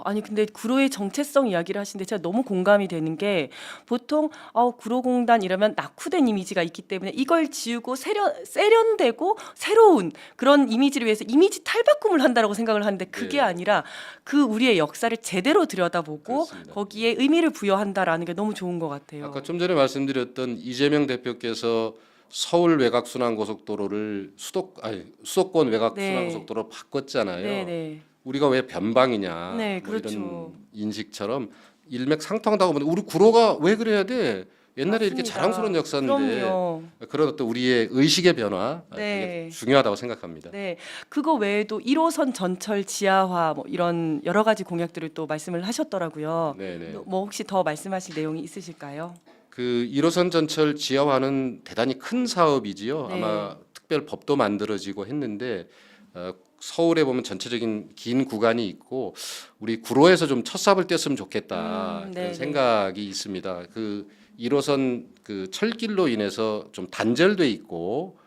아니 근데 구로의 정체성 이야기를 하시는데 제가 너무 공감이 되는 게 보통 구로공단 이러면 낙후된 이미지가 있기 때문에 이걸 지우고 세련되고 새로운 그런 이미지를 위해서 이미지 탈바꿈을 한다라고 생각을 하는데 그게 네. 아니라 그 우리의 역사를 제대로 들여다보고 그렇습니다. 거기에 의미를 부여한다라는 게 너무 좋은 것 같아요. 아까 좀 전에 말씀드렸던 이재명 대표께서 서울 외곽 순환 고속도로를 수도권 외곽 네. 순환 고속도로로 바꿨잖아요. 네네. 우리가 왜 변방이냐 네, 뭐 그렇죠. 이런 인식처럼 일맥상통하다고 보는데 우리 구로가 왜 그래야 돼? 옛날에 이렇게 맞습니다. 자랑스러운 역사인데 그럼요. 그런 어떤 우리의 의식의 변화 네. 되게 중요하다고 생각합니다. 네, 그거 외에도 1호선 전철 지하화 뭐 이런 여러 가지 공약들을 또 말씀을 하셨더라고요. 네네. 뭐 혹시 더 말씀하실 내용이 있으실까요? 그 1호선 전철 지하화는 대단히 큰 사업이지요. 네. 아마 특별 법도 만들어지고 했는데 서울에 보면 전체적인 긴 구간이 있고 우리 구로에서 좀 첫 삽을 뗐으면 좋겠다 네네. 그런 생각이 있습니다. 그 1호선 그 철길로 인해서 좀 단절돼 있고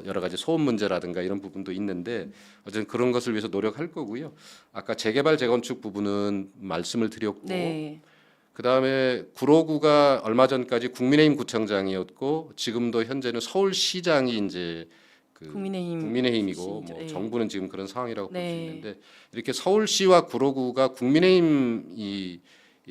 여러 가지 소음 문제라든가 이런 부분도 있는데 어쨌든 그런 것을 위해서 노력할 거고요. 아까 재개발 재건축 부분은 말씀을 드렸고 네, 그다음에 구로구가 얼마 전까지 국민의힘 구청장이었고 지금도 현재는 서울시장이 이제 그 국민의힘이고 출신이죠. 뭐 네. 정부는 지금 그런 상황이라고 볼 수 네. 있는데 이렇게 서울시와 구로구가 국민의힘 이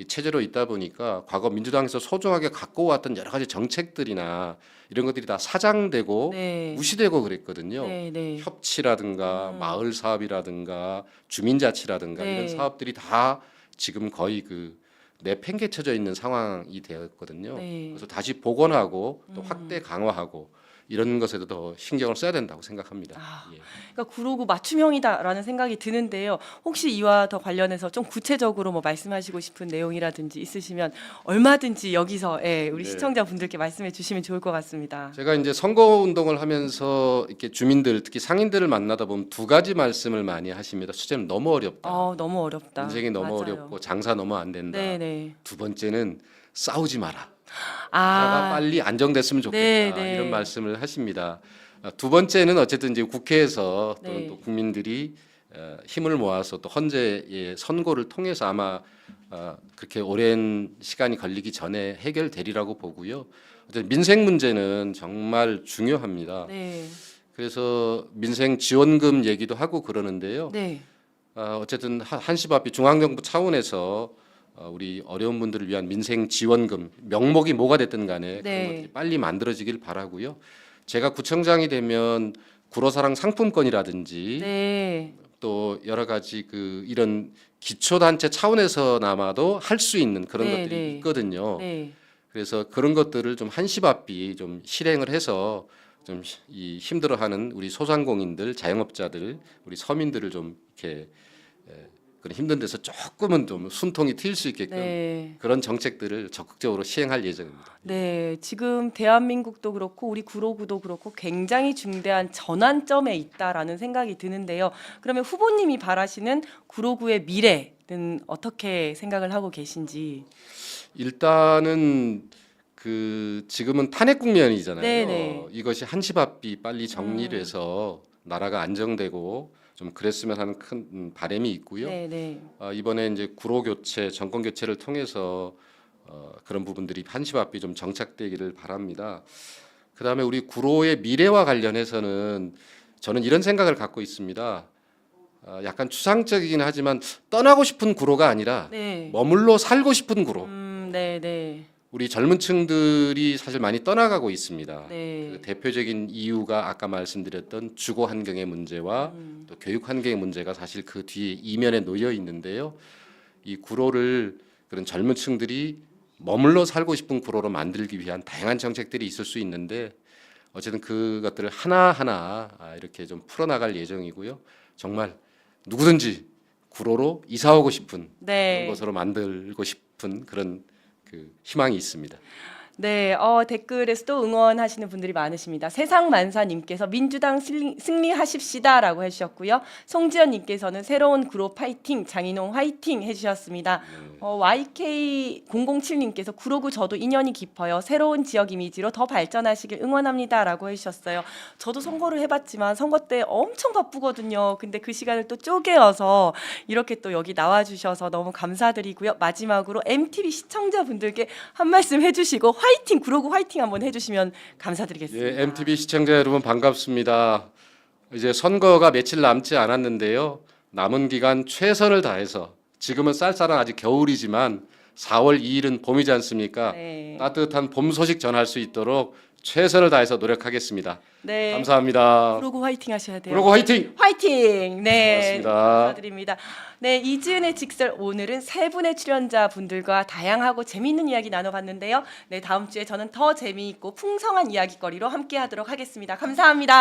체제로 있다 보니까 과거 민주당에서 소중하게 갖고 왔던 여러 가지 정책들이나 이런 것들이 다 사장되고 네. 무시되고 그랬거든요. 네, 네. 협치라든가 마을 사업이라든가 주민자치라든가 네. 이런 사업들이 다 지금 거의 그 내팽개쳐져 있는 상황이 되었거든요. 네. 그래서 다시 복원하고 또 확대 강화하고 이런 것에도 더 신경을 써야 된다고 생각합니다. 예. 그러니까 구로구 맞춤형이다라는 생각이 드는데요. 혹시 이와 더 관련해서 좀 구체적으로 뭐 말씀하시고 싶은 내용이라든지 있으시면 얼마든지 여기서 우리 네. 시청자분들께 말씀해 주시면 좋을 것 같습니다. 제가 이제 선거 운동을 하면서 이렇게 주민들 특히 상인들을 만나다 보면 두 가지 말씀을 많이 하십니다. 첫째는 너무 어렵다. 너무 어렵다. 인생이 너무 맞아요. 어렵고 장사 너무 안 된다. 네네. 두 번째는 싸우지 마라. 나라가 빨리 안정됐으면 좋겠다. 네, 네. 이런 말씀을 하십니다. 두 번째는 어쨌든 이제 국회에서 또는 네. 또 국민들이 힘을 모아서 또 헌재의 선고를 통해서 아마 그렇게 오랜 시간이 걸리기 전에 해결되리라고 보고요. 어쨌든 민생 문제는 정말 중요합니다. 네. 그래서 민생 지원금 얘기도 하고 그러는데요. 네. 어쨌든 한시바삐 중앙정부 차원에서 우리 어려운 분들을 위한 민생 지원금 명목이 뭐가 됐든 간에 네. 그런 것들이 빨리 만들어지길 바라고요. 제가 구청장이 되면 구로사랑 상품권이라든지 네. 또 여러 가지 그 이런 기초단체 차원에서나마도 할 수 있는 그런 네, 것들이 네. 있거든요. 네. 그래서 그런 것들을 좀 한시바삐 좀 실행을 해서 좀 이 힘들어하는 우리 소상공인들, 자영업자들, 우리 서민들을 좀 이렇게 그런 힘든 데서 조금은 좀 숨통이 트일 수 있게끔 네. 그런 정책들을 적극적으로 시행할 예정입니다. 네, 지금 대한민국도 그렇고 우리 구로구도 그렇고 굉장히 중대한 전환점에 있다라는 생각이 드는데요. 그러면 후보님이 바라시는 구로구의 미래는 어떻게 생각을 하고 계신지? 일단은 그 지금은 탄핵 국면이잖아요. 네네. 이것이 한시바삐 빨리 정리돼서 나라가 안정되고 좀 그랬으면 하는 큰 바람이 있고요. 네, 네. 이번에 이제 구로 교체, 정권 교체를 통해서 그런 부분들이 한시바삐 좀 정착되기를 바랍니다. 그다음에 우리 구로의 미래와 관련해서는 저는 이런 생각을 갖고 있습니다. 약간 추상적이긴 하지만 떠나고 싶은 구로가 아니라 네. 머물러 살고 싶은 구로. 네, 네. 우리 젊은 층들이 사실 많이 떠나가고 있습니다. 네. 그 대표적인 이유가 아까 말씀드렸던 주거 환경의 문제와 또 교육 환경의 문제가 사실 그 뒤에 이면에 놓여 있는데요. 이 구로를 그런 젊은 층들이 머물러 살고 싶은 구로로 만들기 위한 다양한 정책들이 있을 수 있는데 어쨌든 그것들을 하나하나 이렇게 좀 풀어나갈 예정이고요. 정말 누구든지 구로로 이사 오고 싶은 네. 그런 것으로 만들고 싶은 그런 그 희망이 있습니다. 네, 댓글에서도 응원하시는 분들이 많으십니다. 세상만사님께서 민주당 승리하십시다라고 해주셨고요. 송지연님께서는 새로운 그룹 파이팅, 장인홍 화이팅 해주셨습니다. YK007님께서 구로구 저도 인연이 깊어요. 새로운 지역 이미지로 더 발전하시길 응원합니다라고 해주셨어요. 저도 선거를 해봤지만 선거 때 엄청 바쁘거든요. 근데 그 시간을 또 쪼개어서 이렇게 또 여기 나와주셔서 너무 감사드리고요. 마지막으로 MTV 시청자분들께 한 말씀 해주시고 화이팅! 구로구 화이팅 한번 해주시면 감사드리겠습니다. 예, MTV 시청자 여러분 반갑습니다. 이제 선거가 며칠 남지 않았는데요. 남은 기간 최선을 다해서 지금은 쌀쌀한 아직 겨울이지만 4월 2일은 봄이지 않습니까? 네. 따뜻한 봄 소식 전할 수 있도록 최선을 다해서 노력하겠습니다. 네. 감사합니다. 구로구 화이팅 하셔야 돼요. 구로구 화이팅! 화이팅! 네. 고맙습니다. 감사드립니다. 네, 이지은의 직설 오늘은 세 분의 출연자 분들과 다양하고 재미있는 이야기 나눠봤는데요. 네, 다음 주에 저는 더 재미있고 풍성한 이야기거리로 함께하도록 하겠습니다. 감사합니다.